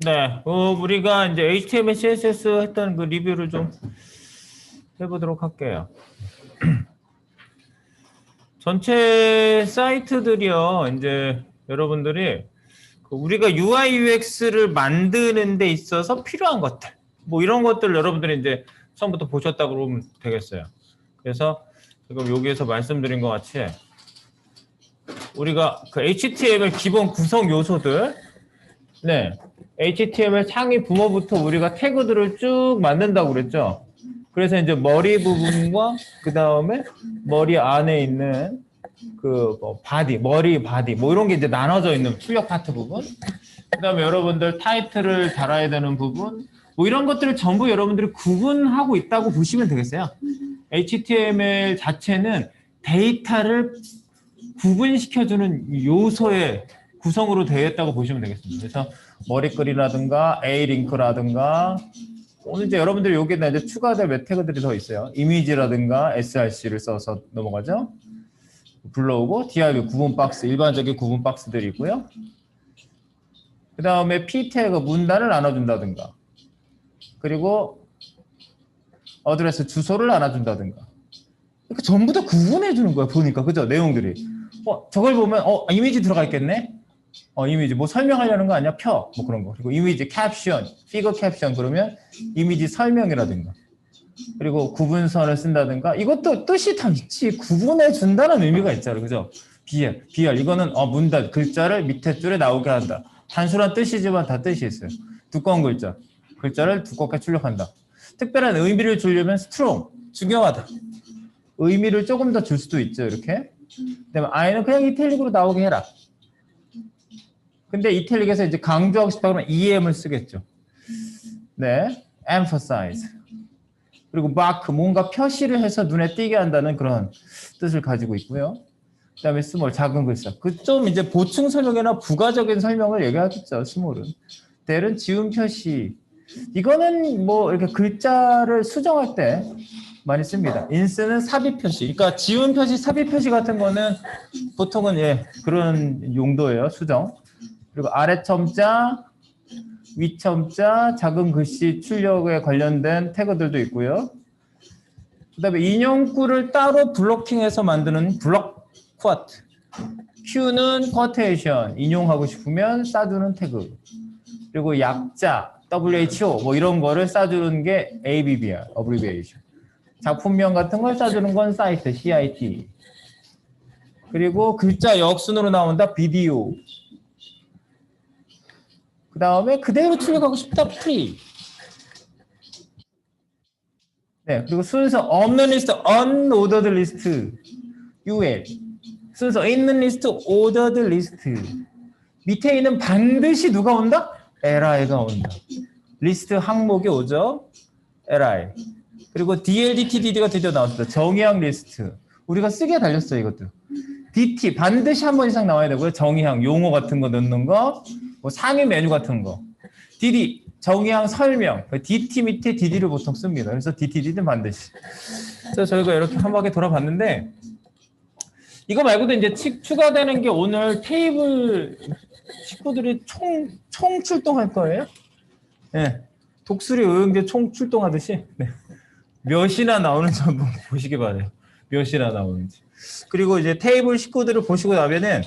네, 우리가 이제 HTML, CSS 했던 그 리뷰를 좀 해보도록 할게요. 전체 사이트들이요, 이제 여러분들이 우리가 UI, UX를 만드는 데 있어서 필요한 것들, 뭐 이런 것들 여러분들이 이제 처음부터 보셨다고 그러면 되겠어요. 그래서 지금 여기에서 말씀드린 것 같이 우리가 그 HTML 기본 구성 요소들, 네, HTML 상위 부모부터 우리가 태그들을 쭉 만든다고 그랬죠. 그래서 이제 머리 부분과 그 다음에 머리 안에 있는 그 뭐 바디, 머리 바디 뭐 이런 게 이제 나눠져 있는 출력 파트 부분. 그 다음에 여러분들 타이틀을 달아야 되는 부분, 뭐 이런 것들을 전부 여러분들이 구분하고 있다고 보시면 되겠어요. HTML 자체는 데이터를 구분시켜주는 요소의 구성으로 되어 있다고 보시면 되겠습니다. 그래서 머리글이라든가 A-링크라든가 오늘 이제 여러분들이 여기에다 이제 추가될 몇 태그들이 더 있어요. 이미지라든가 src를 써서 넘어가죠. 불러오고 div 구분 박스, 일반적인 구분 박스들이 있고요. 그 다음에 p 태그 문단을 나눠준다든가, 그리고 어드레스 주소를 나눠준다든가. 그러니까 전부 다 구분해 주는 거야 보니까, 그죠? 내용들이. 저걸 보면 이미지 들어가 있겠네. 이미지 뭐 설명하려는 거 아니야? 뭐 그런 거. 그리고 이미지 캡션, 피거 캡션 그러면 이미지 설명이라든가. 그리고 구분선을 쓴다든가. 이것도 뜻이 다 있지. 구분해 준다는 의미가 있잖아요. 그죠? BR 이거는 문단 글자를 밑에 줄에 나오게 한다. 단순한 뜻이지만 다 뜻이 있어요. 두꺼운 글자를 두껍게 출력한다. 특별한 의미를 주려면 strong, 중요하다. 의미를 조금 더 줄 수도 있죠. 이렇게. 그다음에 I는 그냥 이탈릭으로 나오게 해라. 근데 이탈릭에서 이제 강조하고 싶다 그러면 EM을 쓰겠죠. 네, emphasize. 그리고 mark, 뭔가 표시를 해서 눈에 띄게 한다는 그런 뜻을 가지고 있고요. 그다음에 small, 작은 글자. 그 좀 이제 보충 설명이나 부가적인 설명을 얘기하겠죠. small은. thel은 지운 표시. 이거는 뭐 이렇게 글자를 수정할 때 많이 씁니다. in스는 삽입 표시. 그러니까 지운 표시, 삽입 표시 같은 거는 보통은 그런 용도예요. 수정. 그리고 아래 첨자, 위 첨자, 작은 글씨 출력에 관련된 태그들도 있고요. 그다음에 인용구를 따로 블로킹해서 만드는 블록 쿼트. Q는 쿼테이션, 인용하고 싶으면 싸주는 태그. 그리고 약자, WHO 뭐 이런 거를 싸주는 게 ABBR, abbreviation. 작품명 같은 걸 싸주는 건 사이트, CIT. 그리고 글자 역순으로 나온다, 비디오. 그 다음에 그대로 출력하고 싶다, free. 네, 그리고 순서 없는 리스트, unordered list, UL. 순서 있는 리스트, ordered list. 밑에 있는 반드시 누가 온다? li가 온다. 리스트 항목이 오죠? li. 그리고 DLDTDD가 드디어 나왔다. 정의항 리스트. 우리가 쓰게 달렸어요, 이것도. DT 반드시 한 번 이상 나와야 되고요. 정의항, 용어 같은 거 넣는 거, 뭐 상위 메뉴 같은 거. DD, 정의항 설명. DT 밑에 DD를 보통 씁니다. 그래서 DTD는 반드시. 그래서 저희가 이렇게 한 바퀴 돌아봤는데, 이거 말고도 이제 추가되는 게 오늘 테이블 식구들이 총 출동할 거예요. 네. 독수리 의용제 총 출동하듯이. 네. 몇이나 나오는지 한번 보시기 바래요. 몇이나 나오는지. 그리고 이제 테이블 식구들을 보시고 나면은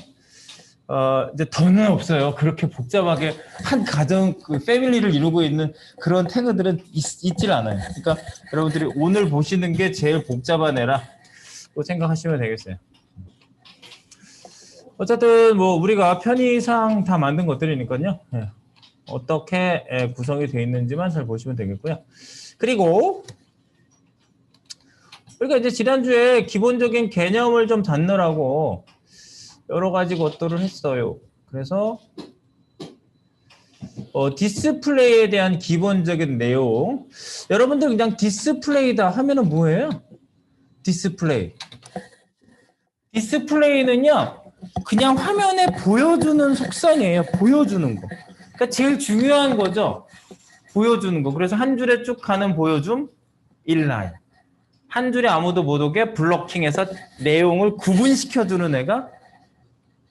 이제 더는 없어요. 그렇게 복잡하게 한 가정 그 패밀리를 이루고 있는 그런 태그들은 있질 않아요. 그러니까 여러분들이 오늘 보시는 게 제일 복잡한 애라고 생각하시면 되겠어요. 어쨌든 뭐 우리가 편의상 다 만든 것들이니까요. 네. 어떻게 구성이 되어 있는지만 잘 보시면 되겠고요. 그리고 우리가 이제 지난주에 기본적인 개념을 좀 잡느라고 여러 가지 것들을 했어요. 그래서 디스플레이에 대한 기본적인 내용. 여러분들 그냥 디스플레이다 하면은 뭐예요? 디스플레이. 디스플레이는요, 그냥 화면에 보여주는 속성이에요. 보여주는 거. 그러니까 제일 중요한 거죠. 보여주는 거. 그래서 한 줄에 쭉 가는 보여줌, 1라인. 한 줄에 아무도 못 오게 블로킹해서 내용을 구분시켜주는 애가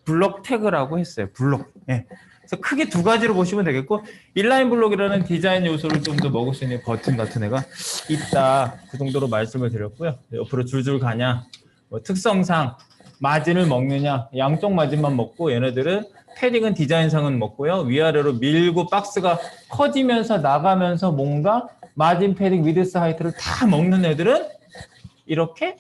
블록 태그라고 했어요. 블록. 예. 그래서 크게 두 가지로 보시면 되겠고 인라인 블록이라는 디자인 요소를 좀 더 먹을 수 있는 버튼 같은 애가 있다. 그 정도로 말씀을 드렸고요. 옆으로 줄줄 가냐, 뭐 특성상 마진을 먹느냐, 양쪽 마진만 먹고 얘네들은 패딩은 디자인상은 먹고요. 위아래로 밀고 박스가 커지면서 나가면서 뭔가 마진, 패딩, 위드스, 하이트를 다 먹는 애들은 이렇게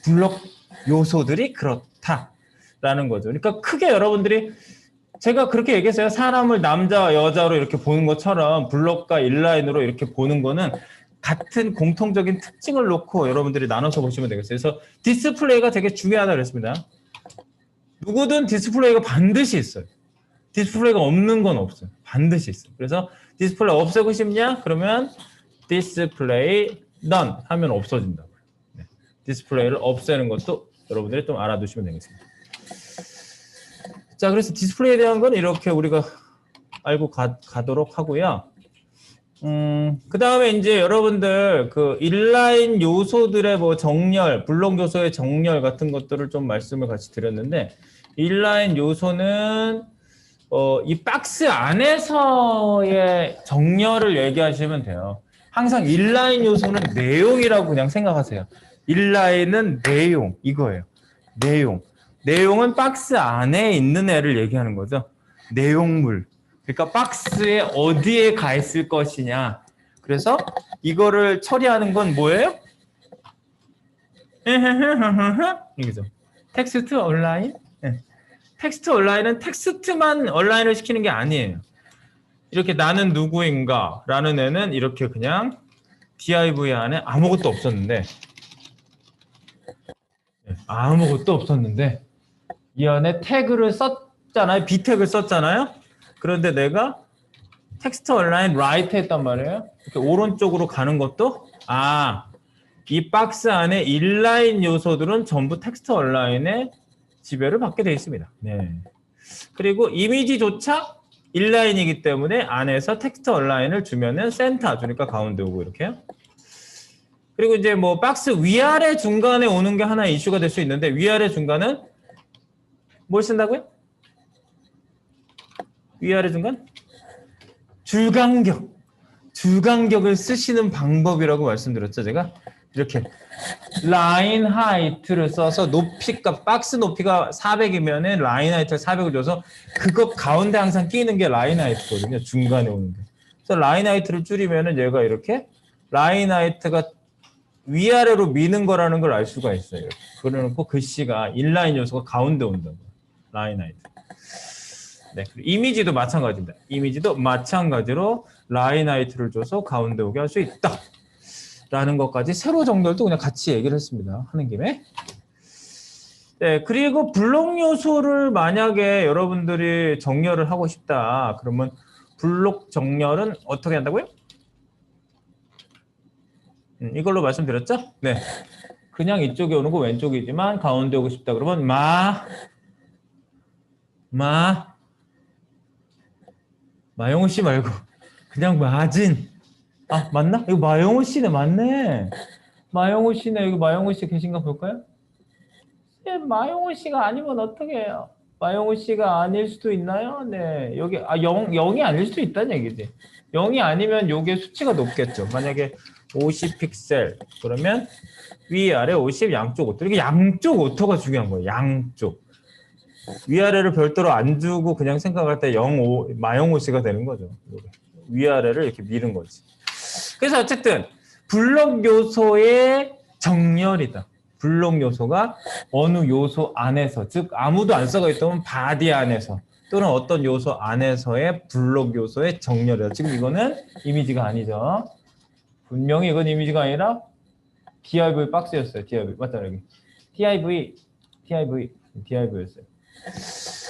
블록 요소들이 그렇다라는 거죠. 그러니까 크게 여러분들이 제가 그렇게 얘기했어요. 사람을 남자, 여자로 이렇게 보는 것처럼 블록과 인라인으로 이렇게 보는 거는 같은 공통적인 특징을 놓고 여러분들이 나눠서 보시면 되겠어요. 그래서 디스플레이가 되게 중요하다 그랬습니다. 누구든 디스플레이가 반드시 있어요. 디스플레이가 없는 건 없어요. 반드시 있어요. 그래서 디스플레이 없애고 싶냐? 그러면 디스플레이 none 하면 없어진다고요. 네. 디스플레이를 없애는 것도 여러분들이 좀 알아두시면 되겠습니다. 자, 그래서 디스플레이에 대한 건 이렇게 우리가 알고 가도록 하고요. 그 다음에 이제 여러분들 그 인라인 요소들의 뭐 정렬, 블록 요소의 정렬 같은 것들을 좀 말씀을 같이 드렸는데, 인라인 요소는 이 박스 안에서의 정렬을 얘기하시면 돼요. 항상 인라인 요소는 내용이라고 그냥 생각하세요. 인라인은 내용, 이거예요. 내용. 내용은 박스 안에 있는 애를 얘기하는 거죠. 내용물. 그러니까 박스에 어디에 가 있을 것이냐. 그래서 이거를 처리하는 건 뭐예요? 이거죠. 텍스트 온라인. 텍스트 온라인은 텍스트만 온라인을 시키는 게 아니에요. 이렇게 나는 누구인가 라는 애는 이렇게 그냥 div 안에 아무것도 없었는데 이 안에 태그를 썼잖아요. b 태그를 썼잖아요. 그런데 내가 텍스트 온라인 라이트 했단 말이에요. 이렇게 오른쪽으로 가는 것도 이 박스 안에 인라인 요소들은 전부 텍스트 온라인의 지배를 받게 되어 있습니다. 네. 그리고 이미지조차 인라인이기 때문에 안에서 텍스트 온라인을 주면은 센터 주니까 가운데 오고 이렇게요. 그리고 이제 뭐 박스 위아래 중간에 오는 게 하나의 이슈가 될 수 있는데 위아래 중간은 뭘 쓴다고요? 위아래 중간? 줄간격을 쓰시는 방법이라고 말씀드렸죠, 제가. 이렇게 라인 하이트를 써서 높이가 박스 높이가 400이면은 라인 하이트를 400을 줘서 그거 가운데 항상 끼는 게 라인 하이트거든요. 중간에 오는 게. 그래서 라인 하이트를 줄이면은 얘가 이렇게 라인 하이트가 위아래로 미는 거라는 걸 알 수가 있어요. 그래놓고 글씨가 인라인 요소가 가운데 온다고. 라인 하이트. 네, 이미지도 마찬가지입니다. 이미지도 마찬가지로 라인 하이트를 줘서 가운데 오게 할 수 있다. 라는 것까지 세로 정렬도 그냥 같이 얘기를 했습니다. 하는 김에. 네, 그리고 블록 요소를 만약에 여러분들이 정렬을 하고 싶다. 그러면 블록 정렬은 어떻게 한다고요? 이걸로 말씀드렸죠? 네. 그냥 이쪽에 오는 거 왼쪽이지만 가운데 오고 싶다. 그러면 마영호 씨 말고 그냥 마진. 맞나? 이거 마영호 씨네. 맞네. 마영호 씨네. 여기 마영호 씨 계신가 볼까요? 마영호 씨가 아니면 어떻게 해요? 마영호 씨가 아닐 수도 있나요? 네. 여기 0이 아닐 수도 있다는 얘기지. 0이 아니면 요게 수치가 높겠죠. 만약에 50 픽셀 그러면 위아래 50 양쪽 오토. 이게 양쪽 오토가 중요한 거예요. 양쪽. 위아래를 별도로 안 주고 그냥 생각할 때 마영호 씨가 되는 거죠. 위아래를 이렇게 미는 거지. 그래서 어쨌든 블록 요소의 정렬이다. 블록 요소가 어느 요소 안에서, 즉 아무도 안 써가 있다면 바디 안에서 또는 어떤 요소 안에서의 블록 요소의 정렬이다. 지금 이거는 이미지가 아니죠. 분명히 이건 이미지가 아니라 div 박스였어요. div 맞잖아요. 여기 div였어요.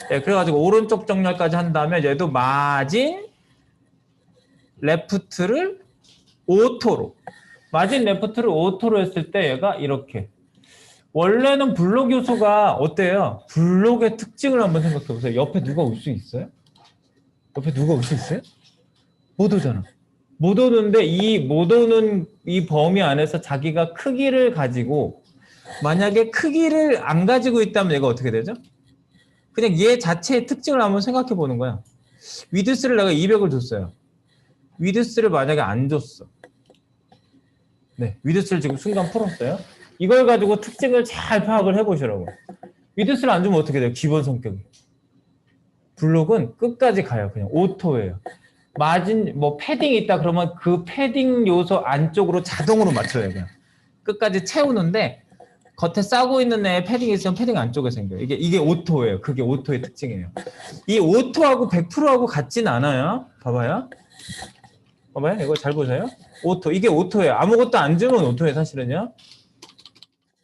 네, 그래가지고 오른쪽 정렬까지 한다면 얘도 마진 레프트를 오토로 했을 때 얘가 이렇게. 원래는 블록 요소가 어때요? 블록의 특징을 한번 생각해 보세요. 옆에 누가 올 수 있어요? 못 오잖아. 못 오는데 못 오는 이 범위 안에서 자기가 크기를 가지고 만약에 크기를 안 가지고 있다면 얘가 어떻게 되죠? 그냥 얘 자체의 특징을 한번 생각해 보는 거야. 위드스를 내가 200을 줬어요. 위드스를 만약에 안 줬어. 네, 위드스를 지금 순간 풀었어요. 이걸 가지고 특징을 잘 파악을 해보시라고. 위드스를 안 주면 어떻게 돼요? 기본 성격이. 블록은 끝까지 가요. 그냥 오토예요. 마진 뭐 패딩이 있다 그러면 그 패딩 요소 안쪽으로 자동으로 맞춰요. 그냥 끝까지 채우는데 겉에 싸고 있는 애 패딩이 있으면 패딩 안쪽에 생겨요. 이게 오토예요. 그게 오토의 특징이에요. 이 오토하고 100%하고 같진 않아요. 봐봐요. 봐봐요. 이거 잘 보세요. 오토. 이게 오토예요. 아무것도 안 주면 오토예요. 사실은요.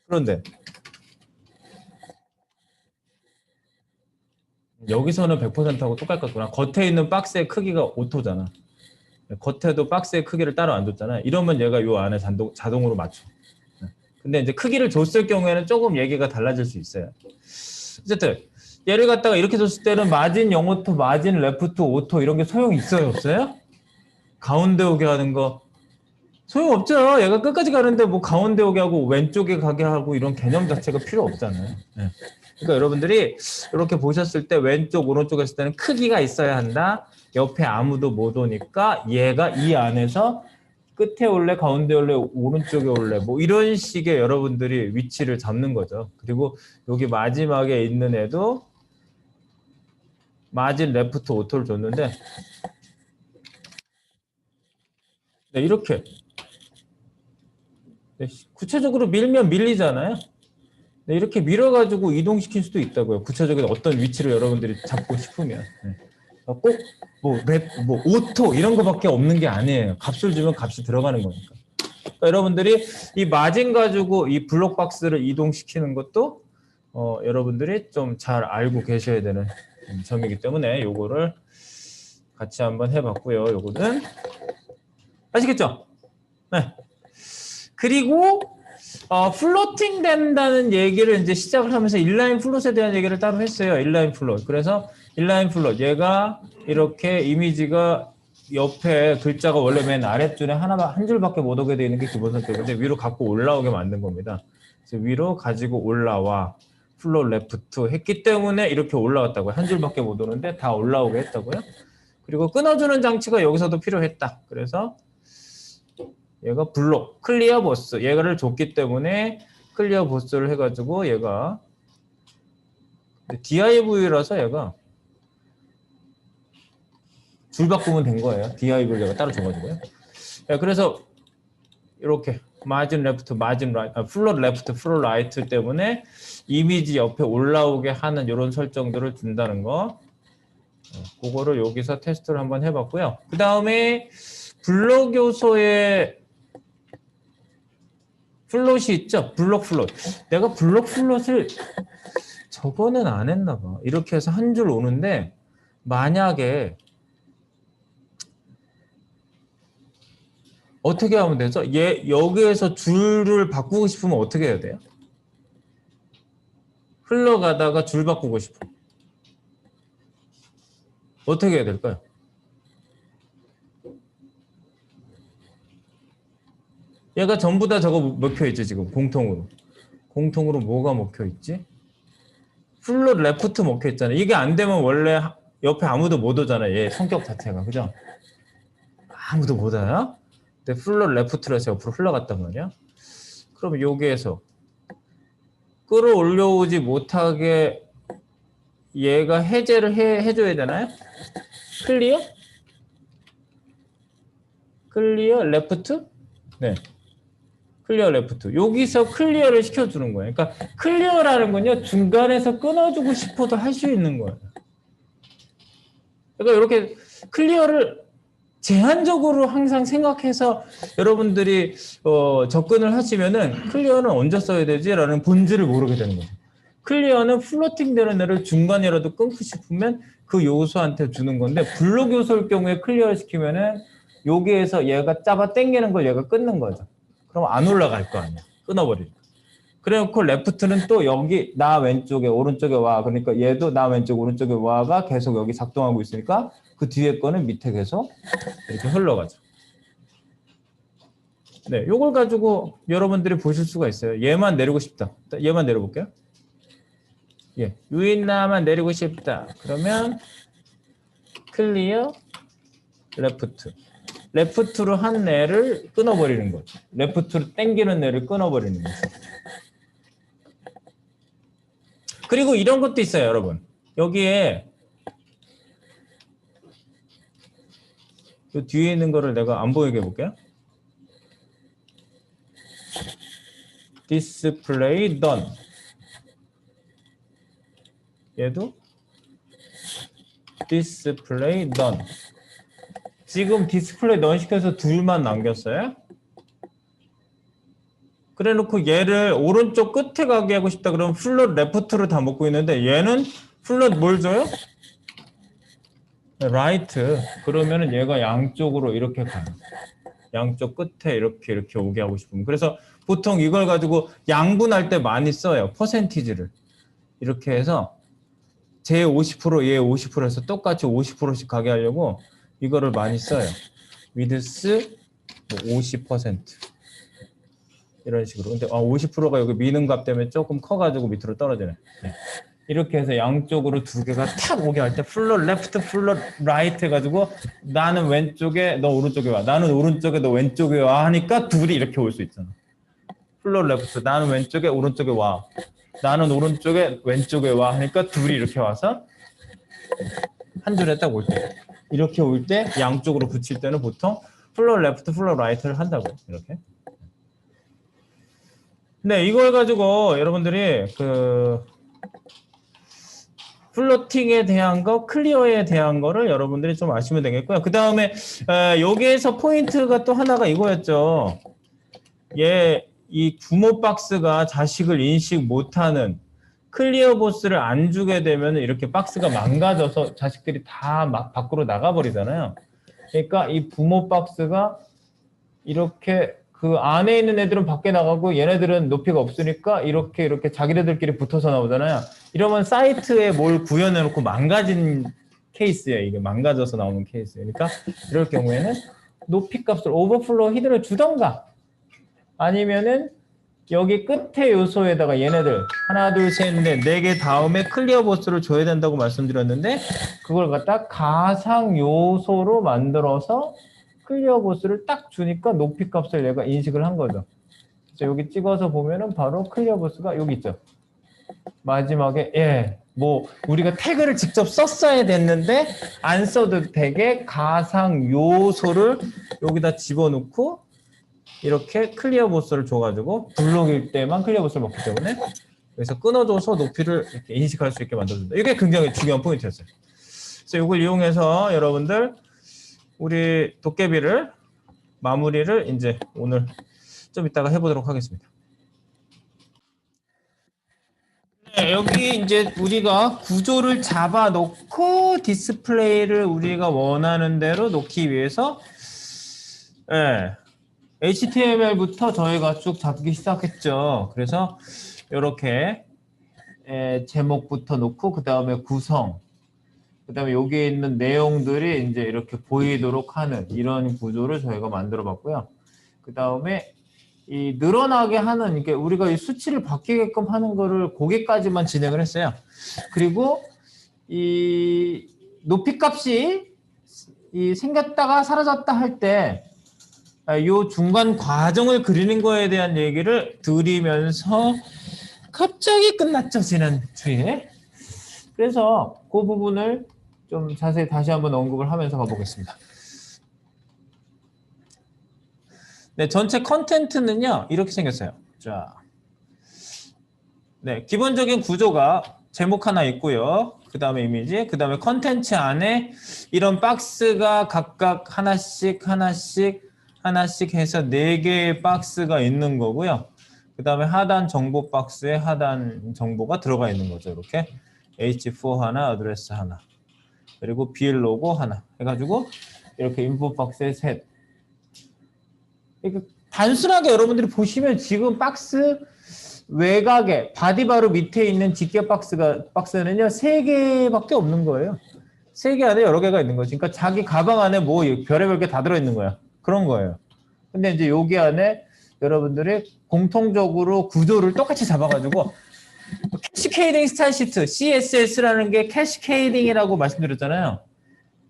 그런데 여기서는 100%하고 똑같구나. 겉에 있는 박스의 크기가 오토잖아. 겉에도 박스의 크기를 따로 안 줬잖아. 이러면 얘가 요 안에 자동으로 맞춰. 근데 이제 크기를 줬을 경우에는 조금 얘기가 달라질 수 있어요. 어쨌든 얘를 갖다가 이렇게 줬을 때는 마진 0오토, 마진 레프트 오토 이런 게 소용 있어요? 없어요? 가운데 오게 하는 거 소용 없죠. 얘가 끝까지 가는데 뭐 가운데 오게 하고 왼쪽에 가게 하고 이런 개념 자체가 필요 없잖아요. 네. 그러니까 여러분들이 이렇게 보셨을 때 왼쪽 오른쪽 했을 때는 크기가 있어야 한다. 옆에 아무도 못 오니까 얘가 이 안에서 끝에 올래 가운데 올래 오른쪽에 올래 뭐 이런 식의 여러분들이 위치를 잡는 거죠. 그리고 여기 마지막에 있는 애도 마진 레프트 오토를 줬는데 네, 이렇게 네, 구체적으로 밀면 밀리잖아요. 네, 이렇게 밀어가지고 이동시킬 수도 있다고요. 구체적인 어떤 위치를 여러분들이 잡고 싶으면. 네. 꼭 뭐 오토 이런 거밖에 없는 게 아니에요. 값을 주면 값이 들어가는 거니까. 그러니까 여러분들이 이 마진 가지고 이 블록 박스를 이동시키는 것도 여러분들이 좀 잘 알고 계셔야 되는 점이기 때문에 요거를 같이 한번 해봤고요. 요거는 아시겠죠? 네. 그리고 플로팅 된다는 얘기를 이제 시작을 하면서 인라인 플롯에 대한 얘기를 따로 했어요. 인라인 플롯. 그래서 인라인 플롯 얘가 이렇게 이미지가 옆에 글자가 원래 맨 아랫줄에 한 줄밖에 못 오게 되어 있는 게 기본 성격인데 위로 갖고 올라오게 만든 겁니다. 그래서 위로 가지고 올라와 플롯 레프트 했기 때문에 이렇게 올라왔다고요. 한 줄밖에 못 오는데 다 올라오게 했다고요. 그리고 끊어주는 장치가 여기서도 필요했다. 그래서 얘가 블록, 클리어 보스 얘를 줬기 때문에 클리어 보스를 해가지고 얘가 div라서 얘가 줄 바꾸면 된 거예요. div를 얘가 따로 줘가지고요. 그래서 이렇게 마진 레프트, 마진 라이트, 플롯 레프트, 플롯 라이트 때문에 이미지 옆에 올라오게 하는 이런 설정들을 준다는 거. 그거를 여기서 테스트를 한번 해봤고요. 그 다음에 블록 요소의 플롯이 있죠? 블록 플롯. 내가 블록 플롯을 저거는 안 했나 봐. 이렇게 해서 한 줄 오는데 만약에 어떻게 하면 되죠? 여기에서 줄을 바꾸고 싶으면 어떻게 해야 돼요? 흘러가다가 줄 바꾸고 싶어. 어떻게 해야 될까요? 얘가 전부 다 저거 먹혀있죠, 지금. 공통으로. 공통으로 뭐가 먹혀있지? 플롯 레프트 먹혀있잖아요. 이게 안 되면 원래 옆에 아무도 못 오잖아요. 얘 성격 자체가. 그죠? 아무도 못 와요? 근데 플롯 레프트로 해서 옆으로 흘러갔단 말이야. 그럼 여기에서 끌어올려오지 못하게 얘가 해제를 해줘야 되나요? 클리어? 클리어 레프트? 네. 클리어 레프트. 여기서 클리어를 시켜주는 거예요. 그러니까 클리어라는 건요. 중간에서 끊어주고 싶어도 할 수 있는 거예요. 그러니까 이렇게 클리어를 제한적으로 항상 생각해서 여러분들이 접근을 하시면은 클리어는 언제 써야 되지라는 본질을 모르게 되는 거죠. 클리어는 플로팅 되는 애를 중간이라도 끊고 싶으면 그 요소한테 주는 건데 블록 요소일 경우에 클리어를 시키면은 여기에서 얘가 잡아 당기는 걸 얘가 끊는 거죠. 그럼 안 올라갈 거 아니야. 끊어버리니까. 그래놓고 레프트는 또 여기 나 왼쪽에 오른쪽에 와. 그러니까 얘도 나 왼쪽 오른쪽에 와가 계속 여기 작동하고 있으니까 그 뒤에 거는 밑에 계속 이렇게 흘러가죠. 네, 요걸 가지고 여러분들이 보실 수가 있어요. 얘만 내리고 싶다. 얘만 내려볼게요. 예, 유인나만 내리고 싶다. 그러면 클리어 레프트. 레프트로 한 애를 끊어버리는 거죠. 레프트로 당기는 애를 끊어버리는 거죠. 그리고 이런 것도 있어요, 여러분. 여기에 이 뒤에 있는 거를 내가 안 보이게 해볼게요. 디스플레이 done. 얘도 디스플레이 done. 지금 디스플레이 done 시켜서 둘만 남겼어요. 그래 놓고 얘를 오른쪽 끝에 가게 하고 싶다 그러면 플롯 레프트로 다 먹고 있는데 얘는 플롯 뭘 줘요? 라이트. 그러면은 얘가 양쪽으로 이렇게 가요. 양쪽 끝에 이렇게 오게 하고 싶으면. 그래서 보통 이걸 가지고 양분할 때 많이 써요. 퍼센티지를. 이렇게 해서 제 50%, 얘 50% 해서 똑같이 50%씩 가게 하려고 이거를 많이 써요. 위드스 50%. 이런 식으로. 근데 50%가 여기 미는 값 때문에 조금 커가지고 밑으로 떨어지네. 네. 이렇게 해서 양쪽으로 두 개가 탁 오게 할 때 플롯 레프트, 플롯 라이트 해가지고 나는 왼쪽에 너 오른쪽에 와. 나는 오른쪽에 너 왼쪽에 와 하니까 둘이 이렇게 올 수 있잖아. 플롯 레프트. 나는 왼쪽에 오른쪽에 와. 나는 오른쪽에 왼쪽에 와 하니까 둘이 이렇게 와서 한 줄에 딱 올 때. 이렇게 올 때 양쪽으로 붙일 때는 보통 플롯 레프트, 플롯 라이트를 한다고. 이렇게. 네, 이걸 가지고 여러분들이 그 플로팅에 대한 거, 클리어에 대한 거를 여러분들이 좀 아시면 되겠고요. 그 다음에 여기에서 포인트가 또 하나가 이거였죠. 이 부모 박스가 자식을 인식 못하는 클리어 보스를 안 주게 되면 이렇게 박스가 망가져서 자식들이 다 막 밖으로 나가버리잖아요. 그러니까 이 부모 박스가 이렇게 그 안에 있는 애들은 밖에 나가고 얘네들은 높이가 없으니까 이렇게 자기네들끼리 붙어서 나오잖아요. 이러면 사이트에 뭘 구현해 놓고 망가진 케이스예요. 이게 망가져서 나오는 케이스예요. 그러니까 이럴 경우에는 높이 값을 오버플로우 히드를 주던가 아니면은 여기 끝에 요소에다가 얘네들 하나 둘 셋 넷 네 개 다음에 클리어 보스를 줘야 된다고 말씀드렸는데 그걸 갖다 가상 요소로 만들어서 클리어 보스를 딱 주니까 높이 값을 얘가 인식을 한 거죠. 그래서 여기 찍어서 보면은 바로 클리어 보스가 여기 있죠. 마지막에 뭐 우리가 태그를 직접 썼어야 됐는데 안 써도 되게 가상 요소를 여기다 집어넣고 이렇게 클리어 보스를 줘가지고 블록일 때만 클리어 보스를 먹기 때문에 그래서 끊어줘서 높이를 이렇게 인식할 수 있게 만들어준다. 이게 굉장히 중요한 포인트였어요. 그래서 이걸 이용해서 여러분들 우리 도깨비를 마무리를 이제 오늘 좀 이따가 해보도록 하겠습니다. 네, 여기 이제 우리가 구조를 잡아놓고 디스플레이를 우리가 원하는 대로 놓기 위해서 HTML부터 저희가 쭉 잡기 시작했죠. 그래서 이렇게 제목부터 놓고 그 다음에 구성, 그 다음에 여기에 있는 내용들이 이제 이렇게 보이도록 하는 이런 구조를 저희가 만들어 봤고요. 그 다음에 이 늘어나게 하는 이게 우리가 이 수치를 바뀌게끔 하는 거를 거기까지만 진행을 했어요. 그리고 이 높이 값이 이 생겼다가 사라졌다 할 때 이 중간 과정을 그리는 거에 대한 얘기를 드리면서 갑자기 끝났죠, 지난주에. 그래서 그 부분을 좀 자세히 다시 한번 언급을 하면서 가보겠습니다. 네, 전체 컨텐트는요, 이렇게 생겼어요. 자, 네, 기본적인 구조가 제목 하나 있고요. 그 다음에 이미지, 그 다음에 컨텐츠 안에 이런 박스가 각각 하나씩 해서 4개의 박스가 있는 거고요. 그 다음에 하단 정보 박스에 하단 정보가 들어가 있는 거죠. 이렇게 H4 하나, 어드레스 하나, 그리고 BL 로고 하나 해가지고 이렇게 인포 박스에 셋. 단순하게 여러분들이 보시면 지금 박스 외곽에 바디바로 밑에 있는 직격 박스는요 3개밖에 없는 거예요. 3개 안에 여러 개가 있는 거죠. 그러니까 자기 가방 안에 뭐 별의별 게 다 들어있는 거야. 그런 거예요. 근데 이제 여기 안에 여러분들이 공통적으로 구조를 똑같이 잡아가지고 캐시케이딩 스타일 시트, CSS라는 게 캐시케이딩이라고 말씀드렸잖아요.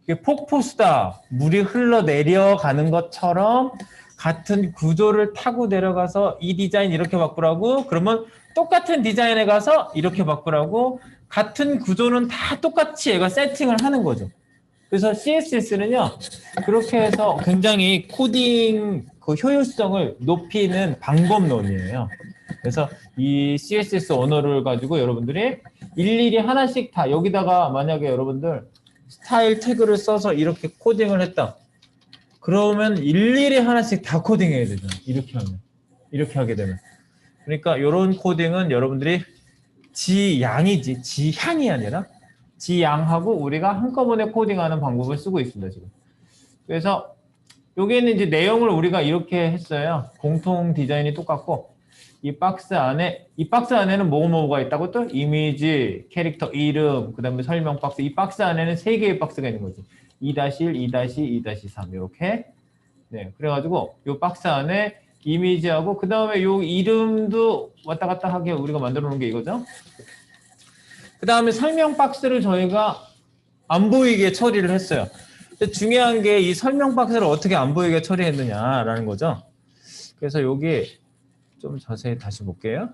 이게 폭포수다. 물이 흘러 내려가는 것처럼 같은 구조를 타고 내려가서 이 디자인 이렇게 바꾸라고, 그러면 똑같은 디자인에 가서 이렇게 바꾸라고, 같은 구조는 다 똑같이 얘가 세팅을 하는 거죠. 그래서 CSS는요, 그렇게 해서 굉장히 코딩 그 효율성을 높이는 방법론이에요. 그래서 이 CSS 언어를 가지고 여러분들이 일일이 하나씩 다 여기다가 만약에 여러분들 스타일 태그를 써서 이렇게 코딩을 했다. 그러면 일일이 하나씩 다 코딩해야 되잖아요. 이렇게 하면. 이렇게 하게 되면. 그러니까 이런 코딩은 여러분들이 지양이지, 지향이 아니라 지양하고 우리가 한꺼번에 코딩하는 방법을 쓰고 있습니다, 지금. 그래서 여기에는 이제 내용을 우리가 이렇게 했어요. 공통 디자인이 똑같고, 이 박스 안에는 뭐가 있다고 또? 이미지, 캐릭터 이름, 그 다음에 설명 박스. 이 박스 안에는 3개의 박스가 있는 거죠. 2-1, 2-2, 2-3 이렇게. 네, 그래가지고 이 박스 안에 이미지하고 그 다음에 요 이름도 왔다 갔다 하게 우리가 만들어 놓은 게 이거죠. 그 다음에 설명 박스를 저희가 안 보이게 처리를 했어요. 근데 중요한 게 이 설명 박스를 어떻게 안 보이게 처리했느냐라는 거죠. 그래서 여기 좀 자세히 다시 볼게요.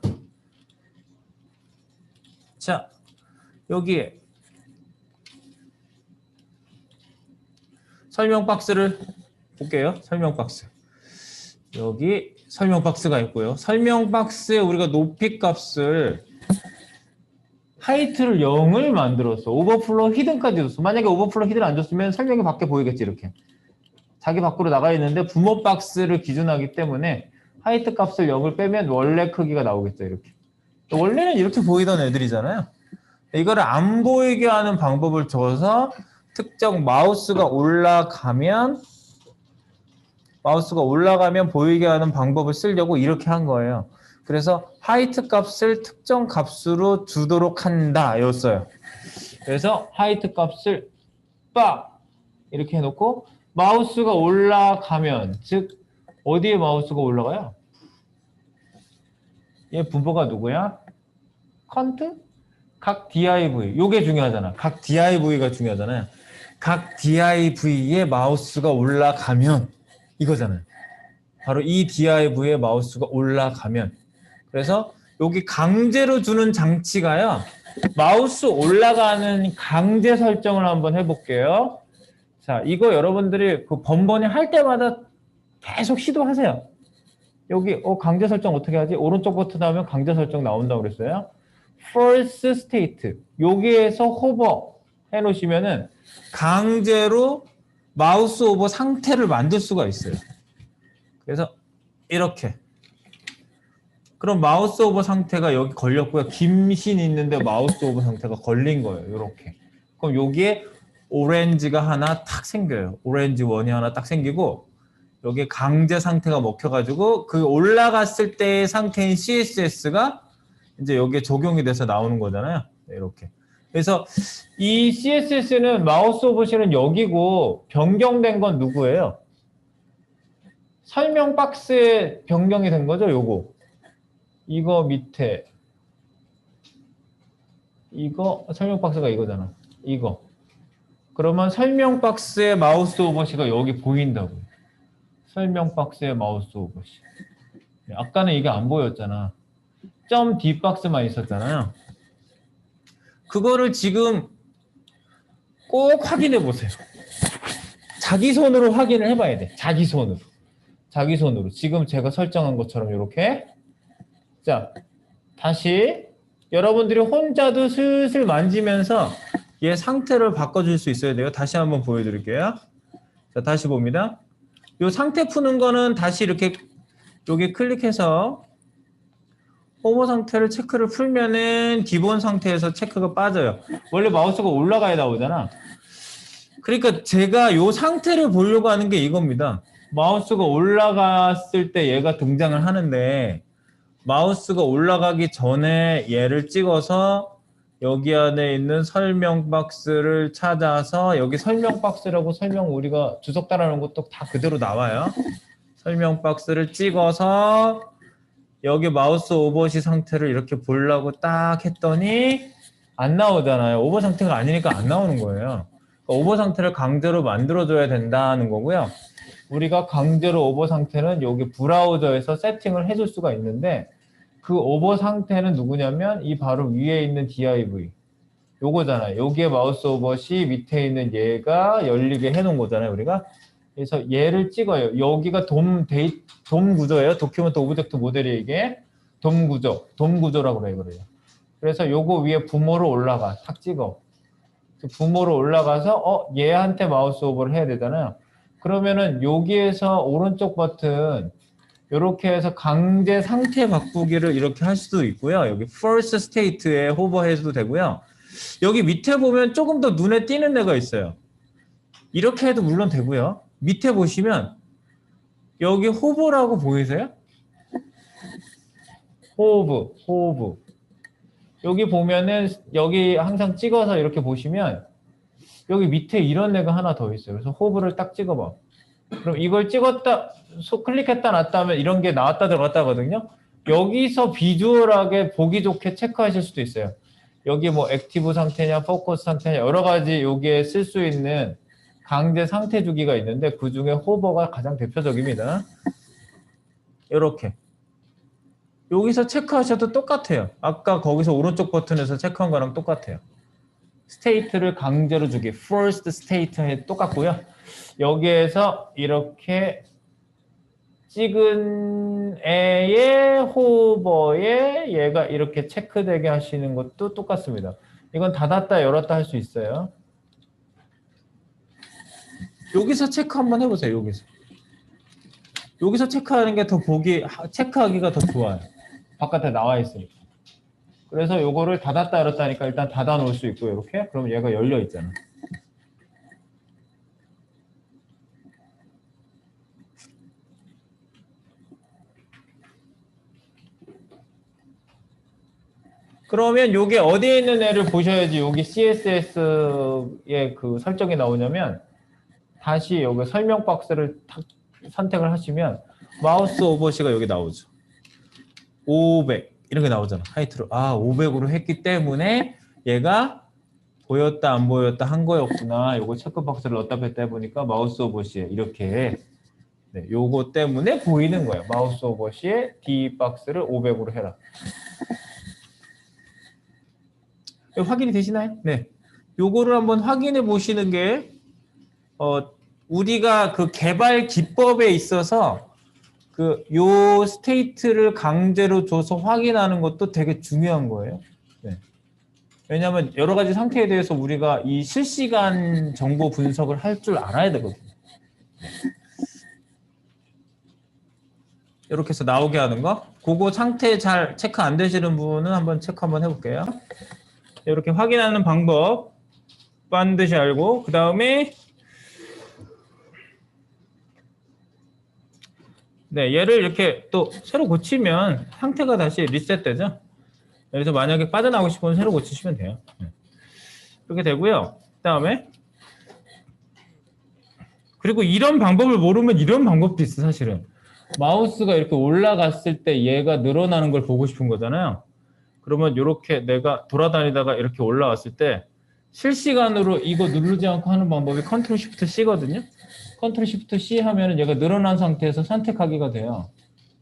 자, 여기 설명 박스를 볼게요. 설명 박스. 여기 설명 박스가 있고요. 설명 박스에 우리가 높이 값을 하이트를 0을 만들었어. 오버플로우 히든까지 줬어. 만약에 오버플로우 히든 안 줬으면 설명이 밖에 보이겠지, 이렇게. 자기 밖으로 나가 있는데 부모 박스를 기준하기 때문에 하이트 값을 0을 빼면 원래 크기가 나오겠죠, 이렇게. 원래는 이렇게 보이던 애들이잖아요. 이거를 안 보이게 하는 방법을 줘서 특정 마우스가 올라가면 보이게 하는 방법을 쓰려고 이렇게 한 거예요. 그래서 하이트 값을 특정 값으로 주도록 한다 였어요. 그래서 하이트 값을 빡 이렇게 해놓고 마우스가 올라가면, 즉 어디에 마우스가 올라가요? 얘 분모가 누구야? 컨트? 각 div. 요게 중요하잖아. 각 div가 중요하잖아요. 각 div에 마우스가 올라가면 이거잖아요. 바로 이 div에 마우스가 올라가면. 그래서 여기 강제로 주는 장치가요. 마우스 올라가는 강제 설정을 한번 해볼게요. 자, 이거 여러분들이 그 번번이 할 때마다 계속 시도하세요. 여기 강제 설정 어떻게 하지? 오른쪽 버튼 하면 강제 설정 나온다고 그랬어요. False State. 여기에서 호버 해놓으시면은 강제로 마우스 오버 상태를 만들 수가 있어요. 그래서 이렇게. 그럼 마우스 오버 상태가 여기 걸렸고요. 김신 있는데 마우스 오버 상태가 걸린 거예요. 이렇게. 그럼 여기에 오렌지가 하나 탁 생겨요. 오렌지 원이 하나 딱 생기고 여기 강제 상태가 먹혀가지고 그 올라갔을 때의 상태인 CSS가 이제 여기에 적용이 돼서 나오는 거잖아요. 이렇게. 그래서 이 CSS는 마우스 오버실은 여기고 변경된 건 누구예요? 설명 박스에 변경이 된 거죠, 요거. 이거 밑에. 이거 설명 박스가 이거잖아. 이거. 그러면 설명 박스의 마우스 오버시가 여기 보인다고. 설명 박스의 마우스 오버시. 아까는 이게 안 보였잖아. 점 D 박스만 있었잖아요. 그거를 지금 꼭 확인해 보세요. 자기 손으로 확인을 해봐야 돼. 자기 손으로. 자기 손으로. 지금 제가 설정한 것처럼 이렇게. 자, 다시 여러분들이 혼자도 슬슬 만지면서 얘 상태를 바꿔줄 수 있어야 돼요. 다시 한번 보여드릴게요. 자, 다시 봅니다. 요 상태 푸는 거는 다시 이렇게 여기 클릭해서 호버 상태를 체크를 풀면은 기본 상태에서 체크가 빠져요. 원래 마우스가 올라가야 나오잖아. 그러니까 제가 요 상태를 보려고 하는 게 이겁니다. 마우스가 올라갔을 때 얘가 등장을 하는데 마우스가 올라가기 전에 얘를 찍어서 여기 안에 있는 설명 박스를 찾아서 여기 설명 박스라고 설명 우리가 주석 달아놓은 것도 다 그대로 나와요. 설명 박스를 찍어서 여기 마우스 오버시 상태를 이렇게 보려고 딱 했더니 안 나오잖아요. 오버 상태가 아니니까 안 나오는 거예요. 오버 상태를 강제로 만들어줘야 된다는 거고요. 우리가 강제로 오버 상태는 여기 브라우저에서 세팅을 해줄 수가 있는데 그 오버 상태는 누구냐면 이 바로 위에 있는 div 요거잖아요. 여기에 마우스 오버시 밑에 있는 얘가 열리게 해놓은 거잖아요. 우리가 그래서 얘를 찍어요. 여기가 돔 구조예요. 도큐멘트 오브젝트 모델이 이게 돔 구조라고 그래요. 그래서 요거 위에 부모로 올라가 탁 찍어. 부모로 올라가서 얘한테 마우스 오버를 해야 되잖아요. 그러면은 여기에서 오른쪽 버튼 이렇게 해서 강제 상태 바꾸기를 이렇게 할 수도 있고요. 여기 first state에 호버해도 되고요. 여기 밑에 보면 조금 더 눈에 띄는 데가 있어요. 이렇게 해도 물론 되고요. 밑에 보시면 여기 호버라고 보이세요? 호브. 여기 보면은 여기 항상 찍어서 이렇게 보시면 여기 밑에 이런 애가 하나 더 있어요. 그래서 호브를 딱 찍어봐. 그럼 이걸 찍었다, 클릭했다 놨다 하면 이런 게 나왔다 들어갔다 하거든요. 여기서 비주얼하게 보기 좋게 체크하실 수도 있어요. 여기 뭐 액티브 상태냐, 포커스 상태냐 여러 가지 여기에 쓸 수 있는 강제 상태 주기가 있는데 그 중에 호버가 가장 대표적입니다. 이렇게. 여기서 체크하셔도 똑같아요. 아까 거기서 오른쪽 버튼에서 체크한 거랑 똑같아요. 스테이트를 강제로 주기, first state에 똑같고요. 여기에서 이렇게 찍은 애의 호버에 얘가 이렇게 체크되게 하시는 것도 똑같습니다. 이건 닫았다 열었다 할 수 있어요. 여기서 체크 한번 해보세요. 여기서 체크하는 게 더 체크하기가 더 좋아요. 바깥에 나와 있으니까. 그래서 요거를 닫았다 열었다 하니까 일단 닫아 놓을 수 있고요. 이렇게. 그럼 얘가 열려 있잖아. 그러면 요게 어디에 있는 애를 보셔야지 여기 CSS의 그 설정이 나오냐면 다시 여기 설명 박스를 선택을 하시면 마우스 오버시가 여기 나오죠. 500 이렇게 나오잖아. 하이트로. 500으로 했기 때문에 얘가 보였다 안 보였다 한 거였구나. 요거 체크 박스를 넣었다 뺐다 해보니까 마우스 오버시에 이렇게 요거 때문에 보이는 거예요. 마우스 오버시에 D 박스를 500으로 해라. 확인이 되시나요? 네. 요거를 한번 확인해 보시는 게 우리가 그 개발 기법에 있어서 요 스테이트를 강제로 줘서 확인하는 것도 되게 중요한 거예요. 네. 왜냐하면 여러 가지 상태에 대해서 우리가 이 실시간 정보 분석을 할 줄 알아야 되거든요. 이렇게 해서 나오게 하는 거. 그거 상태 잘 체크 안 되시는 분은 한번 체크 한번 해볼게요. 이렇게 확인하는 방법 반드시 알고 그 다음에 얘를 이렇게 또 새로 고치면 상태가 다시 리셋되죠. 그래서 만약에 빠져나오고 싶으면 새로 고치시면 돼요. 그렇게 되고요. 그 다음에 그리고 이런 방법을 모르면 이런 방법도 있어. 사실은 마우스가 이렇게 올라갔을 때 얘가 늘어나는 걸 보고 싶은 거잖아요. 그러면 이렇게 내가 돌아다니다가 이렇게 올라왔을 때 실시간으로 이거 누르지 않고 하는 방법이 컨트롤 시프트 C거든요. 컨트롤 시프트 C 하면은 얘가 늘어난 상태에서 선택하기가 돼요.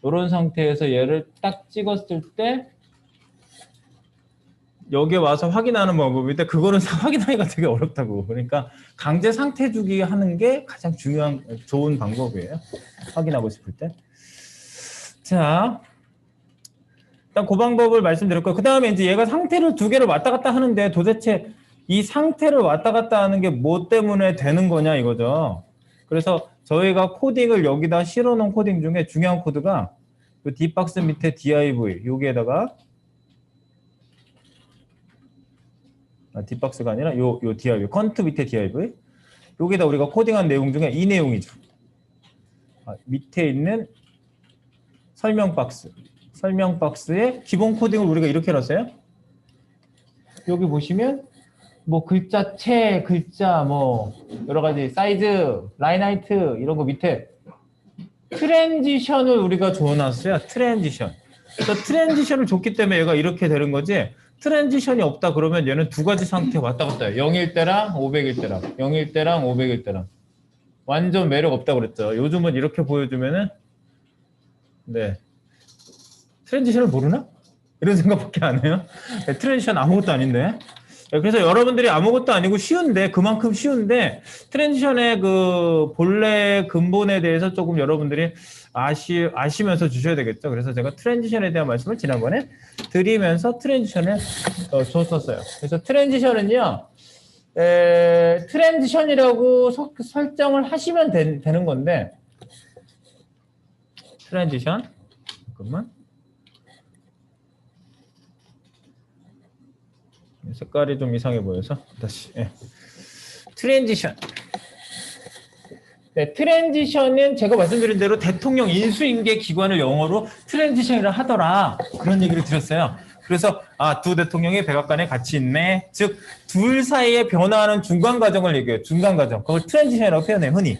이런 상태에서 얘를 딱 찍었을 때 여기에 와서 확인하는 방법인데 그거는 확인하기가 되게 어렵다고. 그러니까 강제 상태 주기 하는 게 가장 좋은 방법이에요. 확인하고 싶을 때. 자, 일단 그 방법을 말씀드렸고요. 그 다음에 이제 얘가 상태를 두 개를 왔다 갔다 하는데 도대체 이 상태를 왔다 갔다 하는 게 뭐 때문에 되는 거냐 이거죠. 그래서 저희가 코딩을 여기다 실어놓은 코딩 중에 중요한 코드가 그 D박스 밑에 div 여기에다가 D박스가 아니라 요 div 컨트 밑에 div 여기다 우리가 코딩한 내용 중에 이 내용이죠. 밑에 있는 설명 박스에 기본 코딩을 우리가 이렇게 해놨어요. 여기 보시면 뭐 글자체, 글자 뭐 여러 가지 사이즈, 라인 하이트 이런 거 밑에 트랜지션을 우리가 줘놨어요. 트랜지션. 그래서 트랜지션을 줬기 때문에 얘가 이렇게 되는 거지. 트랜지션이 없다 그러면 얘는 두 가지 상태 왔다 갔다 해요. 0일 때랑 500일 때랑 0일 때랑 500일 때랑 완전 매력 없다 그랬죠. 요즘은 이렇게 보여주면은 네 트랜지션을 모르나? 이런 생각밖에 안 해요. 네, 트랜지션 아무것도 아닌데. 네, 그래서 여러분들이 아무것도 아니고 쉬운데 그만큼 쉬운데 트랜지션의 그 본래 근본에 대해서 조금 여러분들이 아시면서 주셔야 되겠죠. 그래서 제가 트랜지션에 대한 말씀을 지난번에 드리면서 트랜지션을 줬었어요. 그래서 트랜지션은요, 트랜지션이라고 설정을 하시면 되는 건데, 트랜지션, 잠깐만. 색깔이 좀 이상해 보여서 다시. 트랜지션. 네, 트랜지션은 제가 말씀드린 대로 대통령 인수인계 기관을 영어로 트랜지션이라 하더라. 그런 얘기를 드렸어요. 그래서 두 대통령이 백악관에 같이 있네. 즉, 둘 사이에 변화하는 중간 과정을 얘기해요. 중간 과정. 그걸 트랜지션이라고 표현해요, 흔히.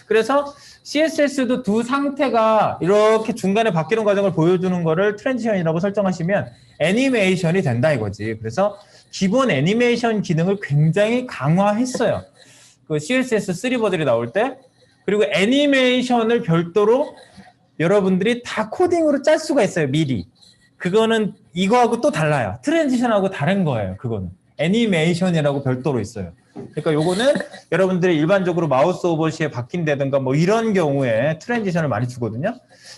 그래서 CSS도 두 상태가 이렇게 중간에 바뀌는 과정을 보여주는 거를 트랜지션이라고 설정하시면 애니메이션이 된다 이거지. 그래서 기본 애니메이션 기능을 굉장히 강화했어요. 그 CSS 3버들이 나올 때. 그리고 애니메이션을 별도로 여러분들이 다 코딩으로 짤 수가 있어요, 미리. 그거는 이거하고 또 달라요. 트랜지션하고 다른 거예요, 그거는. 애니메이션이라고 별도로 있어요. 그러니까 요거는 여러분들이 일반적으로 마우스 오버시에 바뀐다든가 뭐 이런 경우에 트랜지션을 많이 주거든요.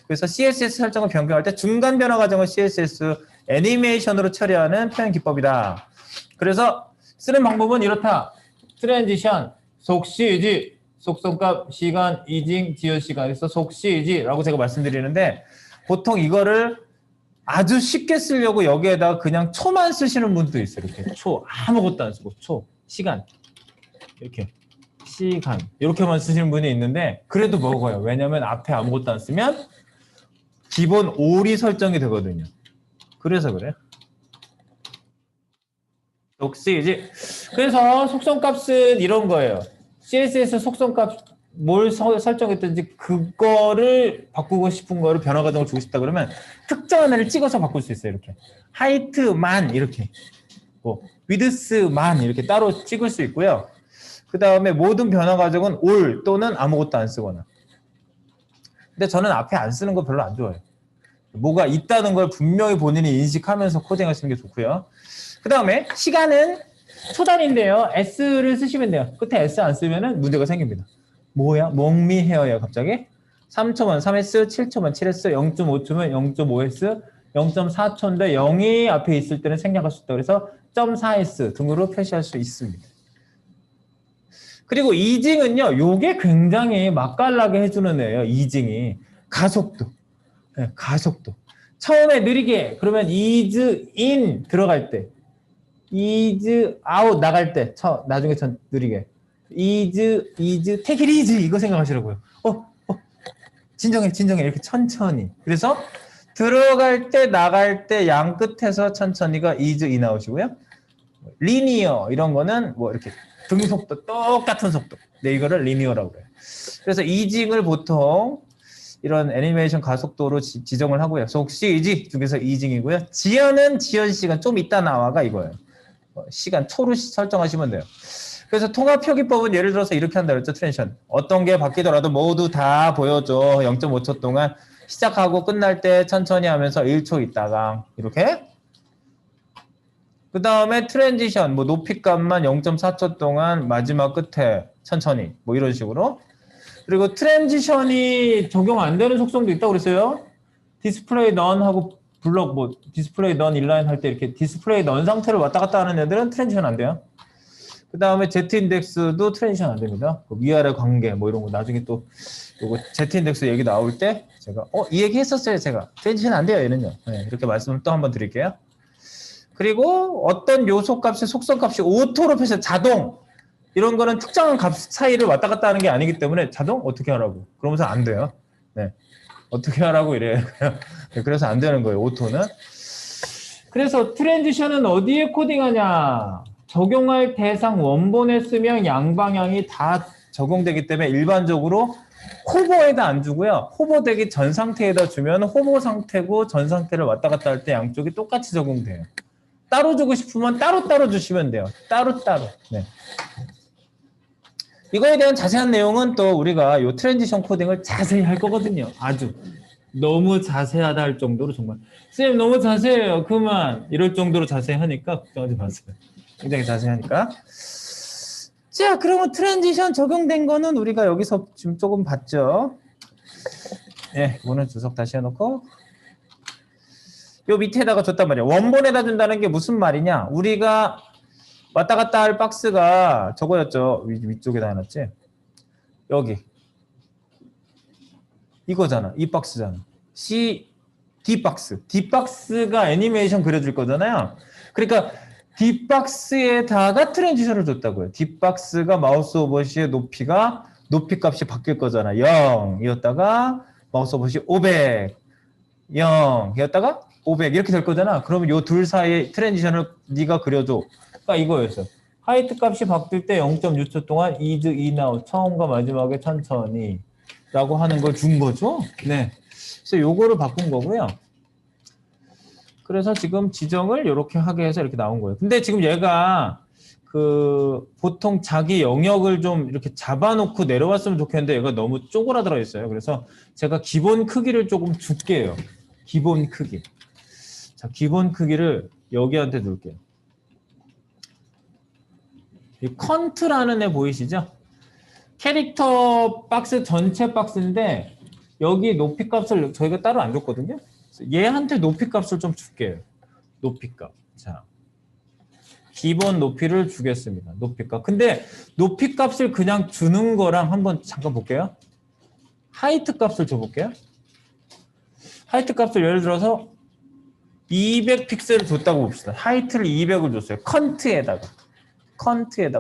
그래서 CSS 설정을 변경할 때 중간 변화 과정을 CSS 애니메이션으로 처리하는 표현 기법이다. 그래서 쓰는 방법은 이렇다. 트랜지션, 속시지, 속성값, 시간, 이징, 지연 시간. 그래서 속시지라고 제가 말씀드리는데 보통 이거를 아주 쉽게 쓰려고 여기에다가 그냥 초만 쓰시는 분도 있어요. 이렇게 초 아무것도 안 쓰고 초, 시간 이렇게 시간 이렇게만 쓰시는 분이 있는데 그래도 먹어요. 왜냐하면 앞에 아무것도 안 쓰면 기본 올이 설정이 되거든요. 그래서 그래요. 속시지. 그래서 속성값은 이런 거예요. CSS 속성값 뭘 설정했든지 그거를 바꾸고 싶은 거를 변화 과정을 주고 싶다 그러면 특정한 애를 찍어서 바꿀 수 있어요. 이렇게 하이트만 이렇게 뭐 위드스만 이렇게 따로 찍을 수 있고요. 그 다음에 모든 변화 과정은 올 또는 아무것도 안 쓰거나. 근데 저는 앞에 안 쓰는 거 별로 안 좋아해요. 뭐가 있다는 걸 분명히 본인이 인식하면서 코딩하시는 게 좋고요. 그 다음에 시간은 초단위인데요. S를 쓰시면 돼요. 끝에 S 안 쓰면은 문제가 생깁니다. 뭐야? 멍미헤어야 갑자기? 3초만 3S, 7초만 7S, 0.5초면 0.5S, 0.4초인데 0이 앞에 있을 때는 생략할 수 있다. 그래서 0.4S 등으로 표시할 수 있습니다. 그리고 이징은요. 요게 굉장히 맛깔나게 해주는 애예요. 이징이. 가속도. 네, 가속도. 처음에 느리게 그러면 is in 들어갈 때 is out 나갈 때 나중에 느리게 is take it easy 이거 생각하시라고요. 진정해 이렇게 천천히. 그래서 들어갈 때 나갈 때 양 끝에서 천천히가 is in out이고요. linear 이런 거는 뭐 이렇게 등속도 똑같은 속도. 네, 이거를 linear라고 그래요. 그래서 이징을 보통 이런 애니메이션 가속도로 지정을 하고요. 속시지 중에서 이징이고요. 지연은 지연 시간 좀 이따 나와가 이거예요. 시간 초로 설정하시면 돼요. 그래서 통합 표기법은 예를 들어서 이렇게 한다 그랬죠. 트랜지션. 어떤 게 바뀌더라도 모두 다 보여줘. 0.5초 동안 시작하고 끝날 때 천천히 하면서 1초 있다가 이렇게. 그 다음에 트랜지션 뭐 높이값만 0.4초 동안 마지막 끝에 천천히 뭐 이런 식으로. 그리고 트랜지션이 적용 안 되는 속성도 있다고 그랬어요. 디스플레이 넌 하고 블럭 뭐 디스플레이 넌 인라인 할 때 이렇게 디스플레이 넌 상태를 왔다 갔다 하는 애들은 트랜지션 안 돼요. 그 다음에 Z 인덱스도 트랜지션 안 됩니다. 그 위아래 관계 뭐 이런 거 나중에 또 요거 Z 인덱스 얘기 나올 때 제가 이 얘기 했었어요. 제가 트랜지션 안 돼요. 얘는요. 네, 이렇게 말씀을 또 한번 드릴게요. 그리고 어떤 요소 값의 속성 값이 오토로 표시 자동 이런 거는 특정한 값 사이를 왔다 갔다 하는 게 아니기 때문에 자동 어떻게 하라고 그러면서 안 돼요. 네. 어떻게 하라고 이래요. 네, 그래서 안 되는 거예요. 오토는. 그래서 트랜지션은 어디에 코딩하냐. 적용할 대상 원본에 쓰면 양방향이 다 적용되기 때문에 일반적으로 호버에다 안 주고요. 호버되기 전 상태에다 주면 호버 상태고 전 상태를 왔다 갔다 할 때 양쪽이 똑같이 적용돼요. 따로 주고 싶으면 따로따로 주시면 돼요. 따로따로. 네. 이거에 대한 자세한 내용은 또 우리가 요 트랜지션 코딩을 자세히 할 거거든요. 아주 너무 자세하다 할 정도로 정말 쌤 너무 자세해요. 그만 이럴 정도로 자세히 하니까 걱정하지 마세요. 굉장히 자세하니까. 자, 그러면 트랜지션 적용된 거는 우리가 여기서 지금 조금 봤죠. 예, 오늘 주석 다시 해놓고 요 밑에다가 줬단 말이에요. 원본에다 준다는 게 무슨 말이냐? 우리가 왔다 갔다 할 박스가 저거였죠. 위쪽에다 해놨지. 여기 이거잖아. 이 박스잖아. D박스. D박스가 애니메이션 그려줄 거잖아요. 그러니까 D박스에다가 트랜지션을 줬다고요. D박스가 마우스 오버시의 높이 값이 바뀔 거잖아. 0이었다가 마우스 오버시 500 0이었다가 500 이렇게 될 거잖아. 그러면 요 둘 사이의 트랜지션을 네가 그려줘. 그러니까 이거였어. 하이트 값이 바뀔 때 0.6초 동안 is, in, out 처음과 마지막에 천천히 라고 하는 걸 준 거죠. 네. 그래서 요거를 바꾼 거고요. 그래서 지금 지정을 이렇게 하게 해서 이렇게 나온 거예요. 근데 지금 얘가 보통 자기 영역을 좀 이렇게 잡아놓고 내려왔으면 좋겠는데 얘가 너무 쪼그라들어 있어요. 그래서 제가 기본 크기를 조금 줄게요. 기본 크기. 자, 기본 크기를 여기한테 둘게요. 이 컨트라는 애 보이시죠? 캐릭터 박스 전체 박스인데 여기 높이 값을 저희가 따로 안 줬거든요. 얘한테 높이 값을 좀 줄게요. 높이 값. 자, 기본 높이를 주겠습니다. 높이 값. 근데 높이 값을 그냥 주는 거랑 한번 잠깐 볼게요. 하이트 값을 줘볼게요. 하이트 값을 예를 들어서 200 픽셀을 줬다고 봅시다. 하이트를 200을 줬어요. 컨트에다가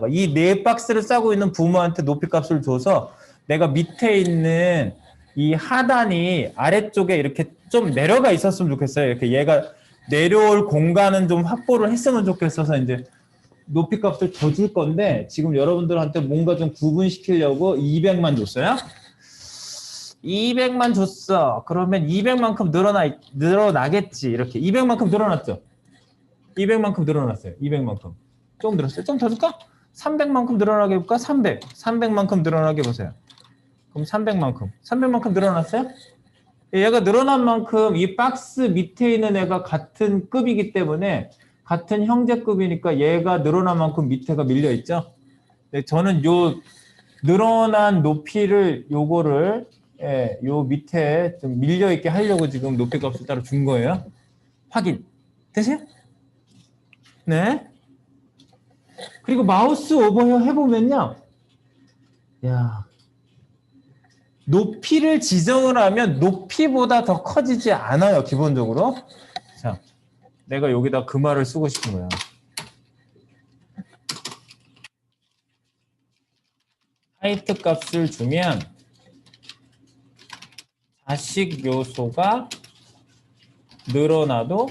이 네 박스를 싸고 있는 부모한테 높이 값을 줘서 내가 밑에 있는 이 하단이 아래쪽에 이렇게 좀 내려가 있었으면 좋겠어요. 이렇게 얘가 내려올 공간은 좀 확보를 했으면 좋겠어서 이제 높이 값을 더 줄 건데 지금 여러분들한테 뭔가 좀 구분시키려고 200만 줬어요. 200만 줬어. 그러면 200만큼 늘어나겠지. 이렇게 200만큼 늘어났죠. 200만큼 늘어났어요. 200만큼. 좀 늘었어요. 좀 더 줄까? 300만큼 늘어나게 해볼까? 300만큼 늘어나게 해보세요. 그럼 300만큼 늘어났어요? 얘가 늘어난 만큼 이 박스 밑에 있는 애가 같은 급이기 때문에 같은 형제급이니까 얘가 늘어난 만큼 밑에가 밀려있죠. 네, 저는 요 늘어난 높이를 요거를 요 밑에 좀 밀려있게 하려고 지금 높이 값을 따로 준 거예요. 확인 되세요? 네. 그리고 마우스 오버헤어 해보면요. 야, 높이를 지정을 하면 높이보다 더 커지지 않아요. 기본적으로. 자, 내가 여기다 그 말을 쓰고 싶은 거야. 하이트 값을 주면 자식 요소가 늘어나도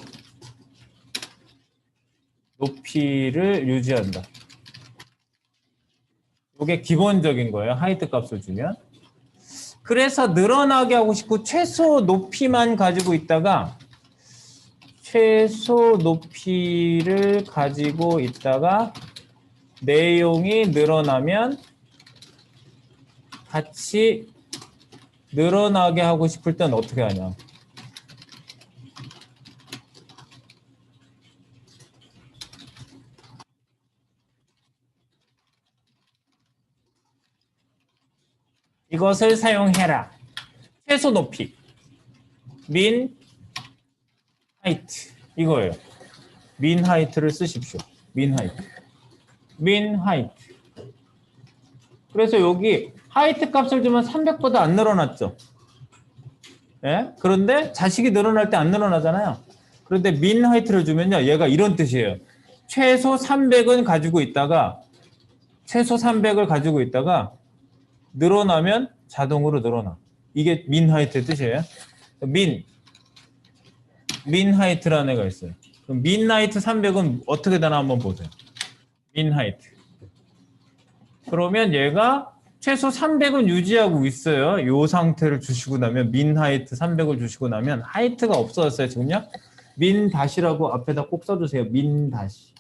높이를 유지한다. 이게 기본적인 거예요. 하이트 값을 주면. 그래서 늘어나게 하고 싶고 최소 높이만 가지고 있다가 최소 높이를 가지고 있다가 내용이 늘어나면 같이 늘어나게 하고 싶을 땐 어떻게 하냐. 이것을 사용해라. 최소 높이. min height. 이거예요. min height를 쓰십시오. min height. 그래서 여기 하이트 값을 주면 300보다 안 늘어났죠. 예? 그런데 자식이 늘어날 때 안 늘어나잖아요. 그런데 min height를 주면요. 얘가 이런 뜻이에요. 최소 300은 가지고 있다가 최소 300을 가지고 있다가 늘어나면 자동으로 늘어나. 이게 min height의 뜻이에요. min height라는 애가 있어요. 그럼 min height 300은 어떻게 되나 한번 보세요. min height. 그러면 얘가 최소 300은 유지하고 있어요. 요 상태를 주시고 나면 민 하이트 300을 주시고 나면 하이트가 없어졌어요. 지금요. 민 다시라고 앞에다 꼭 써주세요. 민 다시.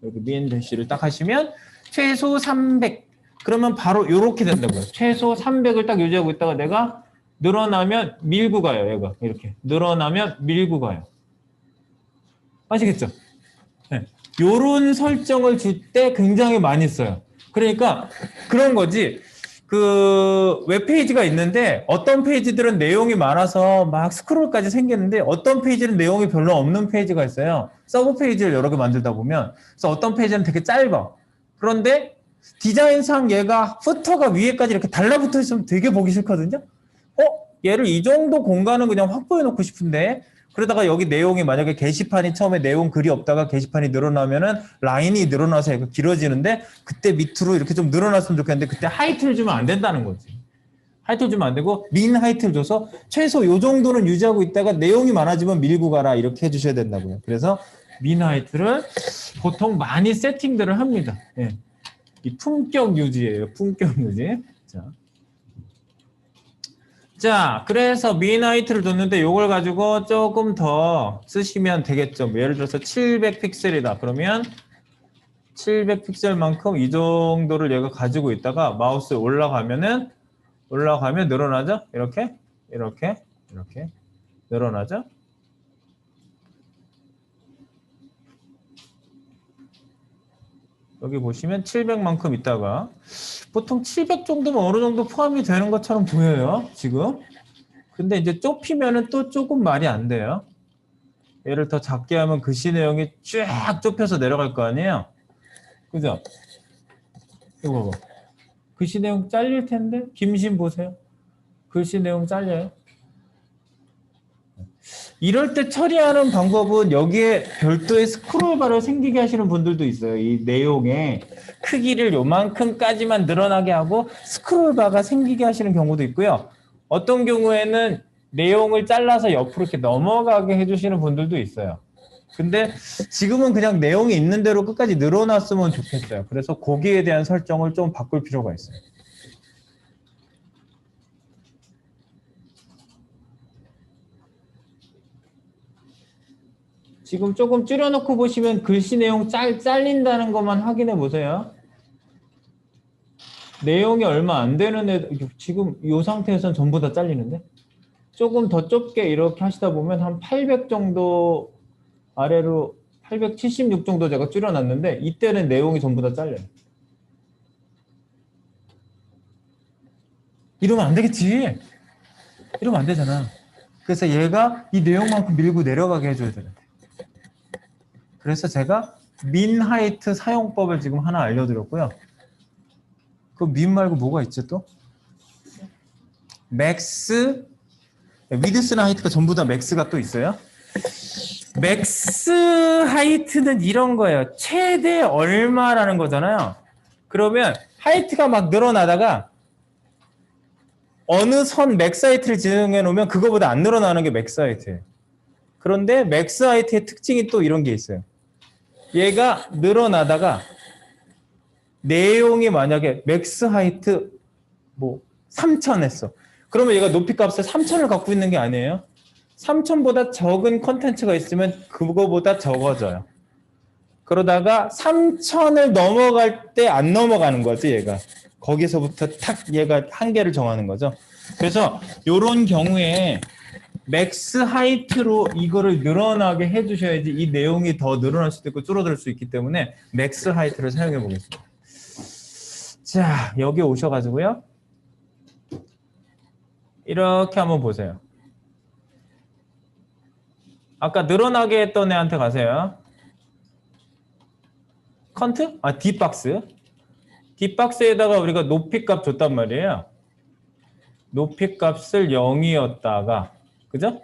여기 민 다시를 딱 하시면 최소 300. 그러면 바로 요렇게 된다고요. 최소 300을 딱 유지하고 있다가 내가 늘어나면 밀고 가요. 얘가 이렇게 늘어나면 밀고 가요. 아시겠죠? 네. 요런 설정을 줄 때 굉장히 많이 써요. 그러니까 그런 거지. 그 웹페이지가 있는데 어떤 페이지들은 내용이 많아서 막 스크롤까지 생기는데 어떤 페이지는 내용이 별로 없는 페이지가 있어요. 서브 페이지를 여러 개 만들다 보면. 그래서 어떤 페이지는 되게 짧아. 그런데 디자인상 얘가 후터가 위에까지 이렇게 달라붙어 있으면 되게 보기 싫거든요. 얘를 이 정도 공간은 그냥 확보해 놓고 싶은데 그러다가 여기 내용이 만약에 게시판이 처음에 내용 글이 없다가 게시판이 늘어나면은 라인이 늘어나서 약간 길어지는데 그때 밑으로 이렇게 좀 늘어났으면 좋겠는데 그때 하이트를 주면 안 된다는 거지. 하이트를 주면 안 되고 민 하이트를 줘서 최소 요 정도는 유지하고 있다가 내용이 많아지면 밀고 가라 이렇게 해주셔야 된다고요. 그래서 민 하이트를 보통 많이 세팅들을 합니다. 예. 이 품격 유지예요. 품격 유지. 자, 그래서 미나이트를 줬는데 이걸 가지고 조금 더 쓰시면 되겠죠. 예를 들어서 700픽셀이다. 그러면 700픽셀만큼 이 정도를 얘가 가지고 있다가 마우스 올라가면 늘어나죠? 이렇게 늘어나죠? 여기 보시면 700만큼 있다가 보통 700 정도면 어느 정도 포함이 되는 것처럼 보여요. 지금. 근데 이제 좁히면은 또 조금 말이 안 돼요. 얘를 더 작게 하면 글씨 내용이 쫙 좁혀서 내려갈 거 아니에요? 그죠? 이거 봐. 글씨 내용 잘릴 텐데? 김신 보세요. 글씨 내용 잘려요. 이럴 때 처리하는 방법은 여기에 별도의 스크롤바를 생기게 하시는 분들도 있어요. 이 내용의 크기를 요만큼까지만 늘어나게 하고 스크롤바가 생기게 하시는 경우도 있고요. 어떤 경우에는 내용을 잘라서 옆으로 이렇게 넘어가게 해주시는 분들도 있어요. 근데 지금은 그냥 내용이 있는 대로 끝까지 늘어났으면 좋겠어요. 그래서 거기에 대한 설정을 좀 바꿀 필요가 있어요. 지금 조금 줄여놓고 보시면 글씨 내용 잘린다는 것만 확인해 보세요. 내용이 얼마 안 되는 지금 이 상태에서는 전부 다 잘리는데? 조금 더 좁게 이렇게 하시다 보면 한 800 정도 아래로 876 정도 제가 줄여놨는데 이때는 내용이 전부 다 잘려요. 이러면 안 되겠지. 이러면 안 되잖아. 그래서 얘가 이 내용만큼 밀고 내려가게 해줘야 되는데. 그래서 제가 민 하이트 사용법을 지금 하나 알려드렸고요. 그 민 말고 뭐가 있죠 또? 맥스, 위드스나 하이트가 전부 다 맥스가 또 있어요. 맥스 하이트는 이런 거예요. 최대 얼마라는 거잖아요. 그러면 하이트가 막 늘어나다가 어느 선 맥스 하이트를 지정해 놓으면 그거보다 안 늘어나는 게 맥스 하이트예요. 그런데 맥스 하이트의 특징이 또 이런 게 있어요. 얘가 늘어나다가 내용이 만약에 맥스 하이트 뭐 3000 했어. 그러면 얘가 높이 값을 3000을 갖고 있는 게 아니에요. 3000보다 적은 컨텐츠가 있으면 그거보다 적어져요. 그러다가 3000을 넘어갈 때 안 넘어가는 거지 얘가. 거기서부터 탁 얘가 한계를 정하는 거죠. 그래서 이런 경우에 맥스 하이트로 이거를 늘어나게 해주셔야지 이 내용이 더 늘어날 수도 있고 줄어들 수 있기 때문에 맥스 하이트를 사용해 보겠습니다. 자, 여기 오셔가지고요. 이렇게 한번 보세요. 아까 늘어나게 했던 애한테 가세요. 컨트? 아, 뒷박스. 뒷박스에다가 우리가 높이 값 줬단 말이에요. 높이 값을 0이었다가, 그죠?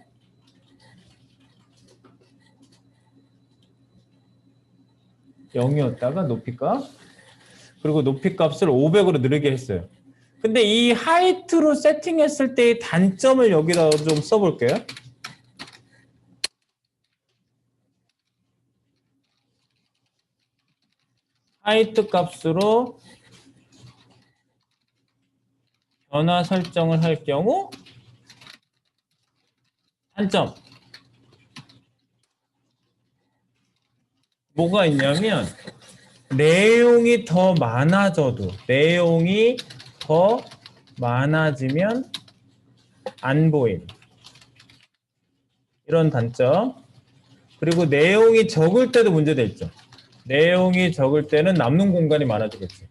(0이었다가) 높이 값. 그리고 높이 값을 500으로 늘리게 했어요. 근데 이 하이트로 세팅했을 때의 단점을 여기다 좀 써볼게요. 하이트 값으로 변화 설정을 할 경우 단점. 뭐가 있냐면 내용이 더 많아져도 내용이 더 많아지면 안 보임. 이런 단점. 그리고 내용이 적을 때도 문제가 있죠. 내용이 적을 때는 남는 공간이 많아지겠지.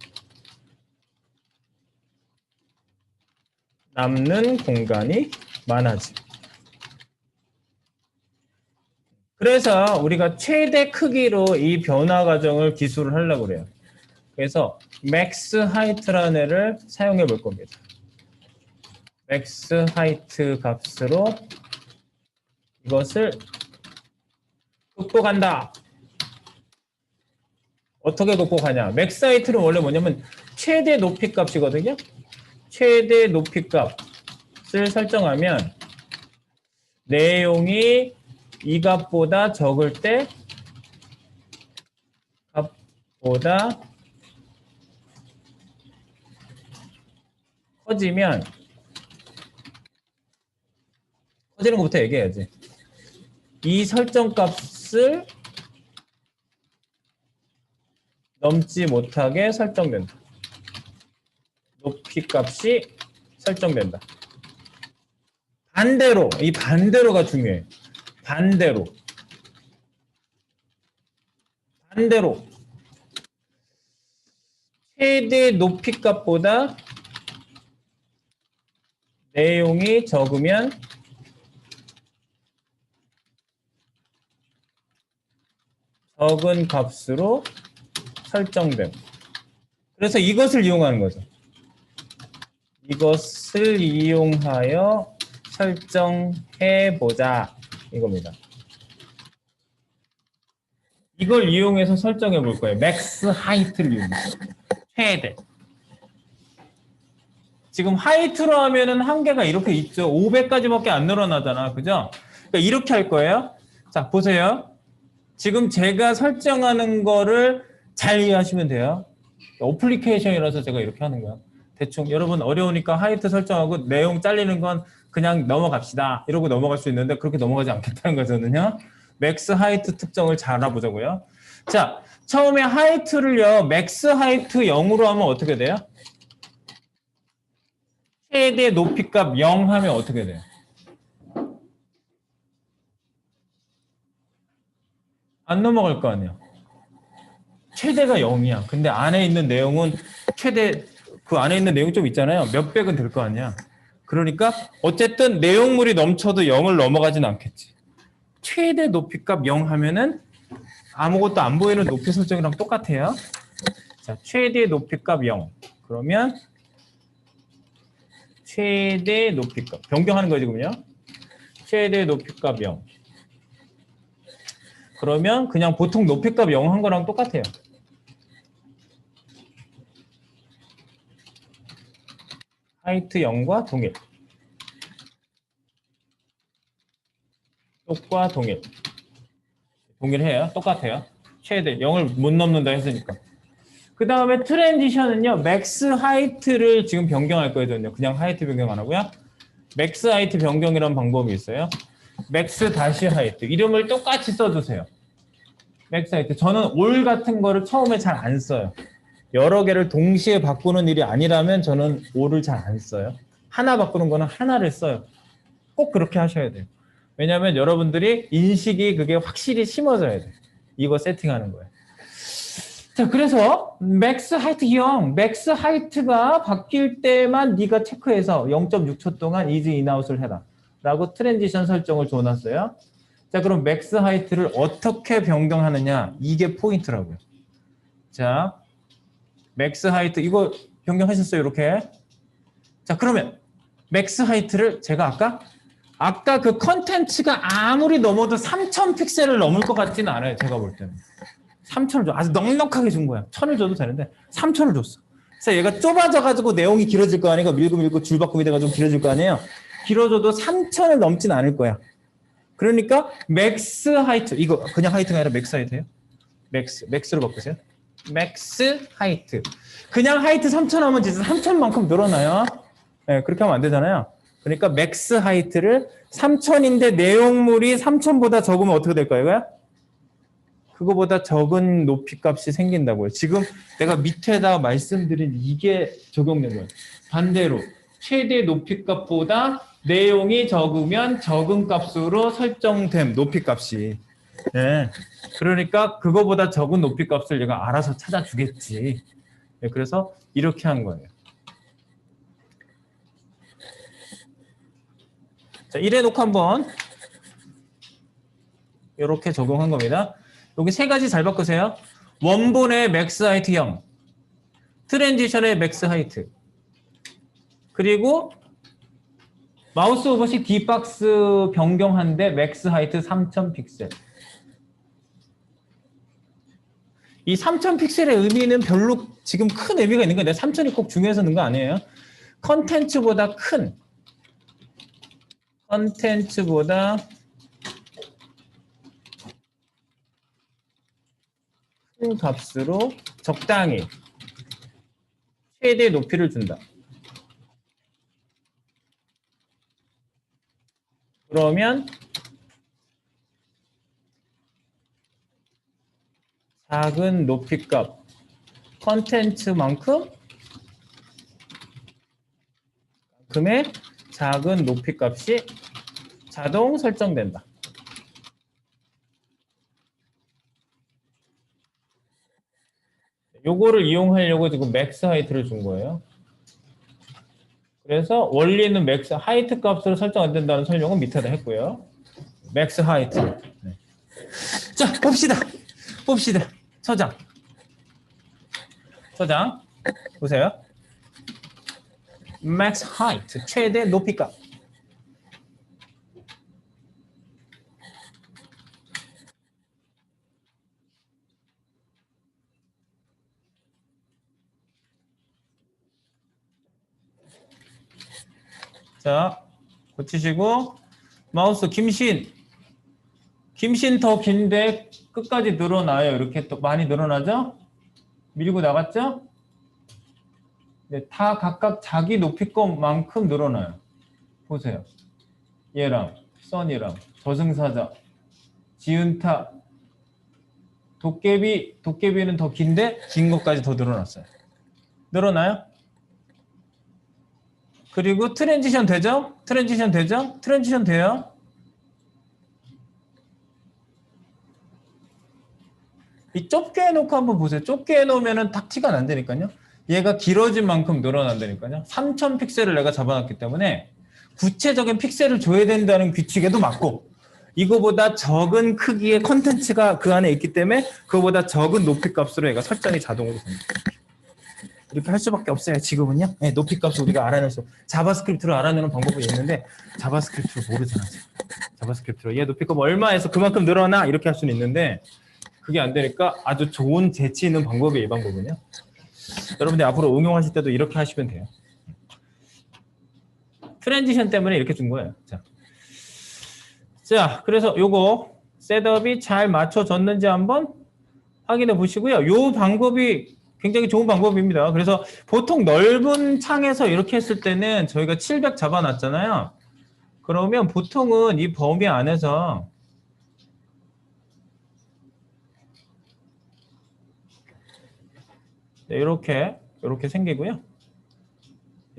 남는 공간이 많아지. 그래서 우리가 최대 크기로 이 변화 과정을 기술을 하려고 그래요. 그래서 max height라는 애를 사용해 볼 겁니다. max height 값으로 이것을 극복한다. 어떻게 극복하냐? max height는 원래 뭐냐면 최대 높이 값이거든요. 최대 높이 값을 설정하면 내용이 이 값보다 적을 때 값보다 커지면 커지는 것부터 얘기해야지. 이 설정 값을 넘지 못하게 설정된다. 높이 값이 설정된다. 반대로, 이 반대로가 중요해. 반대로 최대 높이 값보다 내용이 적으면 적은 값으로 설정됨. 그래서 이것을 이용하는 거죠. 이것을 이용하여 설정해 보자 이겁니다. 이걸 이용해서 설정해 볼 거예요. 맥스 하이트를 이용해서. 최대. 지금 하이트로 하면은 한계가 이렇게 있죠. 500까지밖에 안 늘어나잖아. 그죠? 그러니까 이렇게 할 거예요. 자, 보세요. 지금 제가 설정하는 거를 잘 이해하시면 돼요. 어플리케이션이라서 제가 이렇게 하는 거야. 대충 여러분 어려우니까 하이트 설정하고 내용 잘리는 건 그냥 넘어갑시다. 이러고 넘어갈 수 있는데 그렇게 넘어가지 않겠다는 거거든요. 맥스 하이트 특정을 잘 알아보자고요. 자, 처음에 하이트를요. 맥스 하이트 0으로 하면 어떻게 돼요? 최대 높이값 0 하면 어떻게 돼요? 안 넘어갈 거 아니야. 최대가 0이야. 근데 안에 있는 내용은 최대 그 안에 있는 내용 좀 있잖아요. 몇 백은 될 거 아니야. 그러니까 어쨌든 내용물이 넘쳐도 0을 넘어가진 않겠지. 최대 높이값 0 하면은 아무것도 안 보이는 높이 설정이랑 똑같아요. 자, 최대 높이값 0. 그러면 최대 높이값 변경하는 거지 그럼요. 최대 높이값 0. 그러면 그냥 보통 높이값 0 한 거랑 똑같아요. 하이트 0과 동일. 똑과 동일. 동일해요. 똑같아요. 최대 0을 못 넘는다 했으니까. 그 다음에 트랜지션은요. 맥스 하이트를 지금 변경할 거거든요. 그냥 하이트 변경 안 하고요. 맥스 하이트 변경이라는 방법이 있어요. 맥스 다시 하이트. 이름을 똑같이 써주세요. 맥스 하이트. 저는 올 같은 거를 처음에 잘 안 써요. 여러 개를 동시에 바꾸는 일이 아니라면 저는 올을 잘 안 써요. 하나 바꾸는 거는 하나를 써요. 꼭 그렇게 하셔야 돼요. 왜냐하면 여러분들이 인식이 그게 확실히 심어져야 돼요. 이거 세팅하는 거예요. 자, 그래서 맥스 하이트 형, 맥스 하이트가 바뀔 때만 네가 체크해서 0.6초 동안 이즈 인아웃을 해라 라고 트랜지션 설정을 줘놨어요. 자, 그럼 맥스 하이트를 어떻게 변경하느냐, 이게 포인트라고요. 자, 맥스 하이트 이거 변경하셨어요, 이렇게. 자, 그러면 맥스 하이트를 제가 아까 그 컨텐츠가 아무리 넘어도 3000 픽셀을 넘을 것 같지는 않아요. 제가 볼 때는 3000을 줘. 아주 넉넉하게 준 거야. 1000을 줘도 되는데 3000을 줬어. 그래서 얘가 좁아져 가지고 내용이 길어질 거 아니에요. 밀고 줄바꿈이 돼가지고 길어질 거 아니에요. 길어져도 3000을 넘진 않을 거야. 그러니까 맥스 하이트, 이거 그냥 하이트가 아니라 맥스 하이트예요. 맥스로 바꾸세요. 맥스 하이트. 그냥 하이트 3000 하면 진짜 3000만큼 늘어나요. 네, 그렇게 하면 안 되잖아요. 그러니까 맥스 하이트를 3000인데 내용물이 3000보다 적으면 어떻게 될까요? 이거야? 그거보다 적은 높이 값이 생긴다고요. 지금 내가 밑에다 말씀드린 이게 적용된 거예요. 반대로 최대 높이 값보다 내용이 적으면 적은 값으로 설정됨 높이 값이. 네. 그러니까 그거보다 적은 높이 값을 얘가 알아서 찾아주겠지. 네, 그래서 이렇게 한 거예요. 자, 이래 놓고 한번 이렇게 적용한 겁니다. 여기 세 가지 잘 바꾸세요. 원본의 맥스 하이트 0, 트랜지션의 맥스 하이트, 그리고 마우스 오버시 D박스 변경한데 맥스 하이트 3000 픽셀. 이 3000 픽셀의 의미는 별로 지금 큰 의미가 있는 거예요. 3000이 꼭 중요해서 넣은 거 아니에요. 컨텐츠보다 큰 값으로 적당히 최대 높이를 준다. 그러면 작은 높이값 컨텐츠만큼의 작은 높이값이 자동 설정된다. 요거를 이용하려고 지금 맥스 하이트를 준 거예요. 그래서 원리는 맥스 하이트 값으로 설정 안 된다는 설명은 밑에다 했고요. 맥스 하이트. 네. 자, 봅시다. 서장 보세요. 맥스 하이트 최대 높이값. 자, 고치시고 마우스 김신 더 긴데 끝까지 늘어나요. 이렇게 또 많이 늘어나죠? 밀고 나갔죠? 네, 다 각각 자기 높이 것만큼 늘어나요. 보세요. 얘랑 선이랑 저승사자, 지은타, 도깨비는 더 긴데 긴 것까지 더 늘어났어요. 늘어나요? 그리고 트랜지션 되죠? 트랜지션 돼요? 이 좁게 해놓고 한번 보세요. 좁게 해놓으면 딱 티가 난다니까요. 얘가 길어진 만큼 늘어난다니까요. 3000 픽셀을 내가 잡아놨기 때문에 구체적인 픽셀을 줘야 된다는 규칙에도 맞고, 이거보다 적은 크기의 컨텐츠가 그 안에 있기 때문에 그거보다 적은 높이 값으로 얘가 설정이 자동으로 됩니다. 이렇게 할 수밖에 없어요. 지금은요. 네, 높이 값을 우리가 알아낼 수, 자바스크립트로 알아내는 방법이 있는데 자바스크립트로 모르잖아요. 자바스크립트로 얘 높이 값 얼마에서 그만큼 늘어나 이렇게 할 수는 있는데 그게 안 되니까 아주 좋은 재치 있는 방법이 이 방법은요. 여러분들 앞으로 응용하실 때도 이렇게 하시면 돼요. 트랜지션 때문에 이렇게 준 거예요. 자, 그래서 요거 셋업이 잘 맞춰졌는지 한번 확인해 보시고요. 요 방법이 굉장히 좋은 방법입니다. 그래서 보통 넓은 창에서 이렇게 했을 때는 저희가 700 잡아놨잖아요. 그러면 보통은 이 범위 안에서 네, 이렇게 생기고요.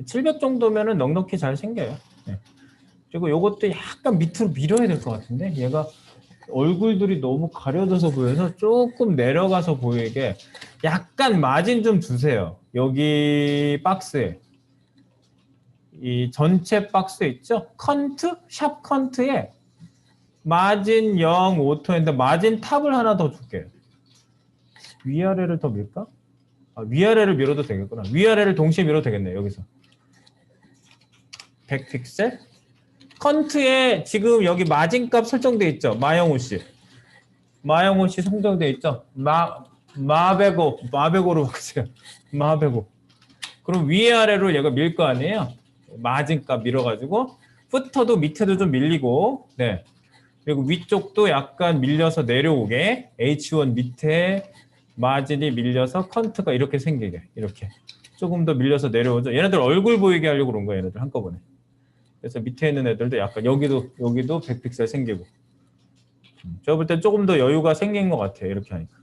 700 정도면은 넉넉히 잘 생겨요. 네. 그리고 요것도 약간 밑으로 밀어야 될 것 같은데 얘가 얼굴들이 너무 가려져서 보여서 조금 내려가서 보이게 약간 마진 좀 주세요. 여기 박스에 이 전체 박스 있죠? 샵 컨트에 마진 0, 오토인데 마진 탑을 하나 더 줄게요. 위아래를 더 밀까? 위아래를 밀어도 되겠구나. 위아래를 동시에 밀어도 되겠네요. 여기서 100 픽셀. 컨트에 지금 여기 마진값 설정돼 있죠. 마영호 씨 설정돼 있죠. 마베고로 바꾸세요. 마베고. 그럼 위아래로 얘가 밀 거 아니에요. 마진값 밀어가지고 푸터도 밑에도 좀 밀리고, 네. 그리고 위쪽도 약간 밀려서 내려오게 H1 밑에 마진이 밀려서 컨트가 이렇게 생기게 이렇게 조금 더 밀려서 내려오죠. 얘네들 얼굴 보이게 하려고 그런 거예요. 얘네들 한꺼번에. 그래서 밑에 있는 애들도 약간 여기도 100픽셀 생기고. 제가 볼 때 조금 더 여유가 생긴 것 같아요. 이렇게 하니까.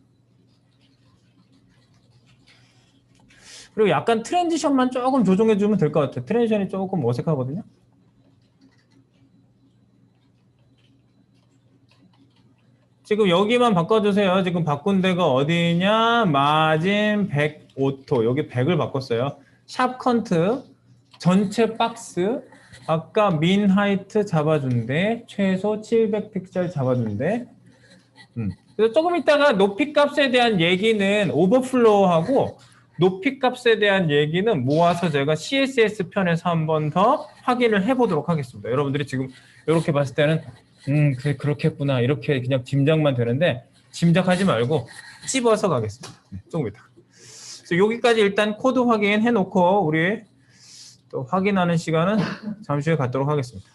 그리고 약간 트랜지션만 조금 조정해주면 될 것 같아요. 트랜지션이 조금 어색하거든요. 지금 여기만 바꿔주세요. 지금 바꾼 데가 어디냐? 마진 100 오토. 여기 100을 바꿨어요. 샵 컨트. 전체 박스. 아까 민 하이트 잡아준대. 최소 700픽셀 잡아준대. 그래서 조금 있다가 높이 값에 대한 얘기는 오버플로우하고 높이 값에 대한 얘기는 모아서 제가 CSS 편에서 한 번 더 확인을 해보도록 하겠습니다. 여러분들이 지금 이렇게 봤을 때는 그래, 그렇게 했구나 이렇게 그냥 짐작만 되는데 짐작하지 말고 찝어서 가겠습니다. 네, 조금 이따. 그래서 여기까지 일단 코드 확인해 놓고 우리 또 확인하는 시간은 잠시 후에 갖도록 하겠습니다.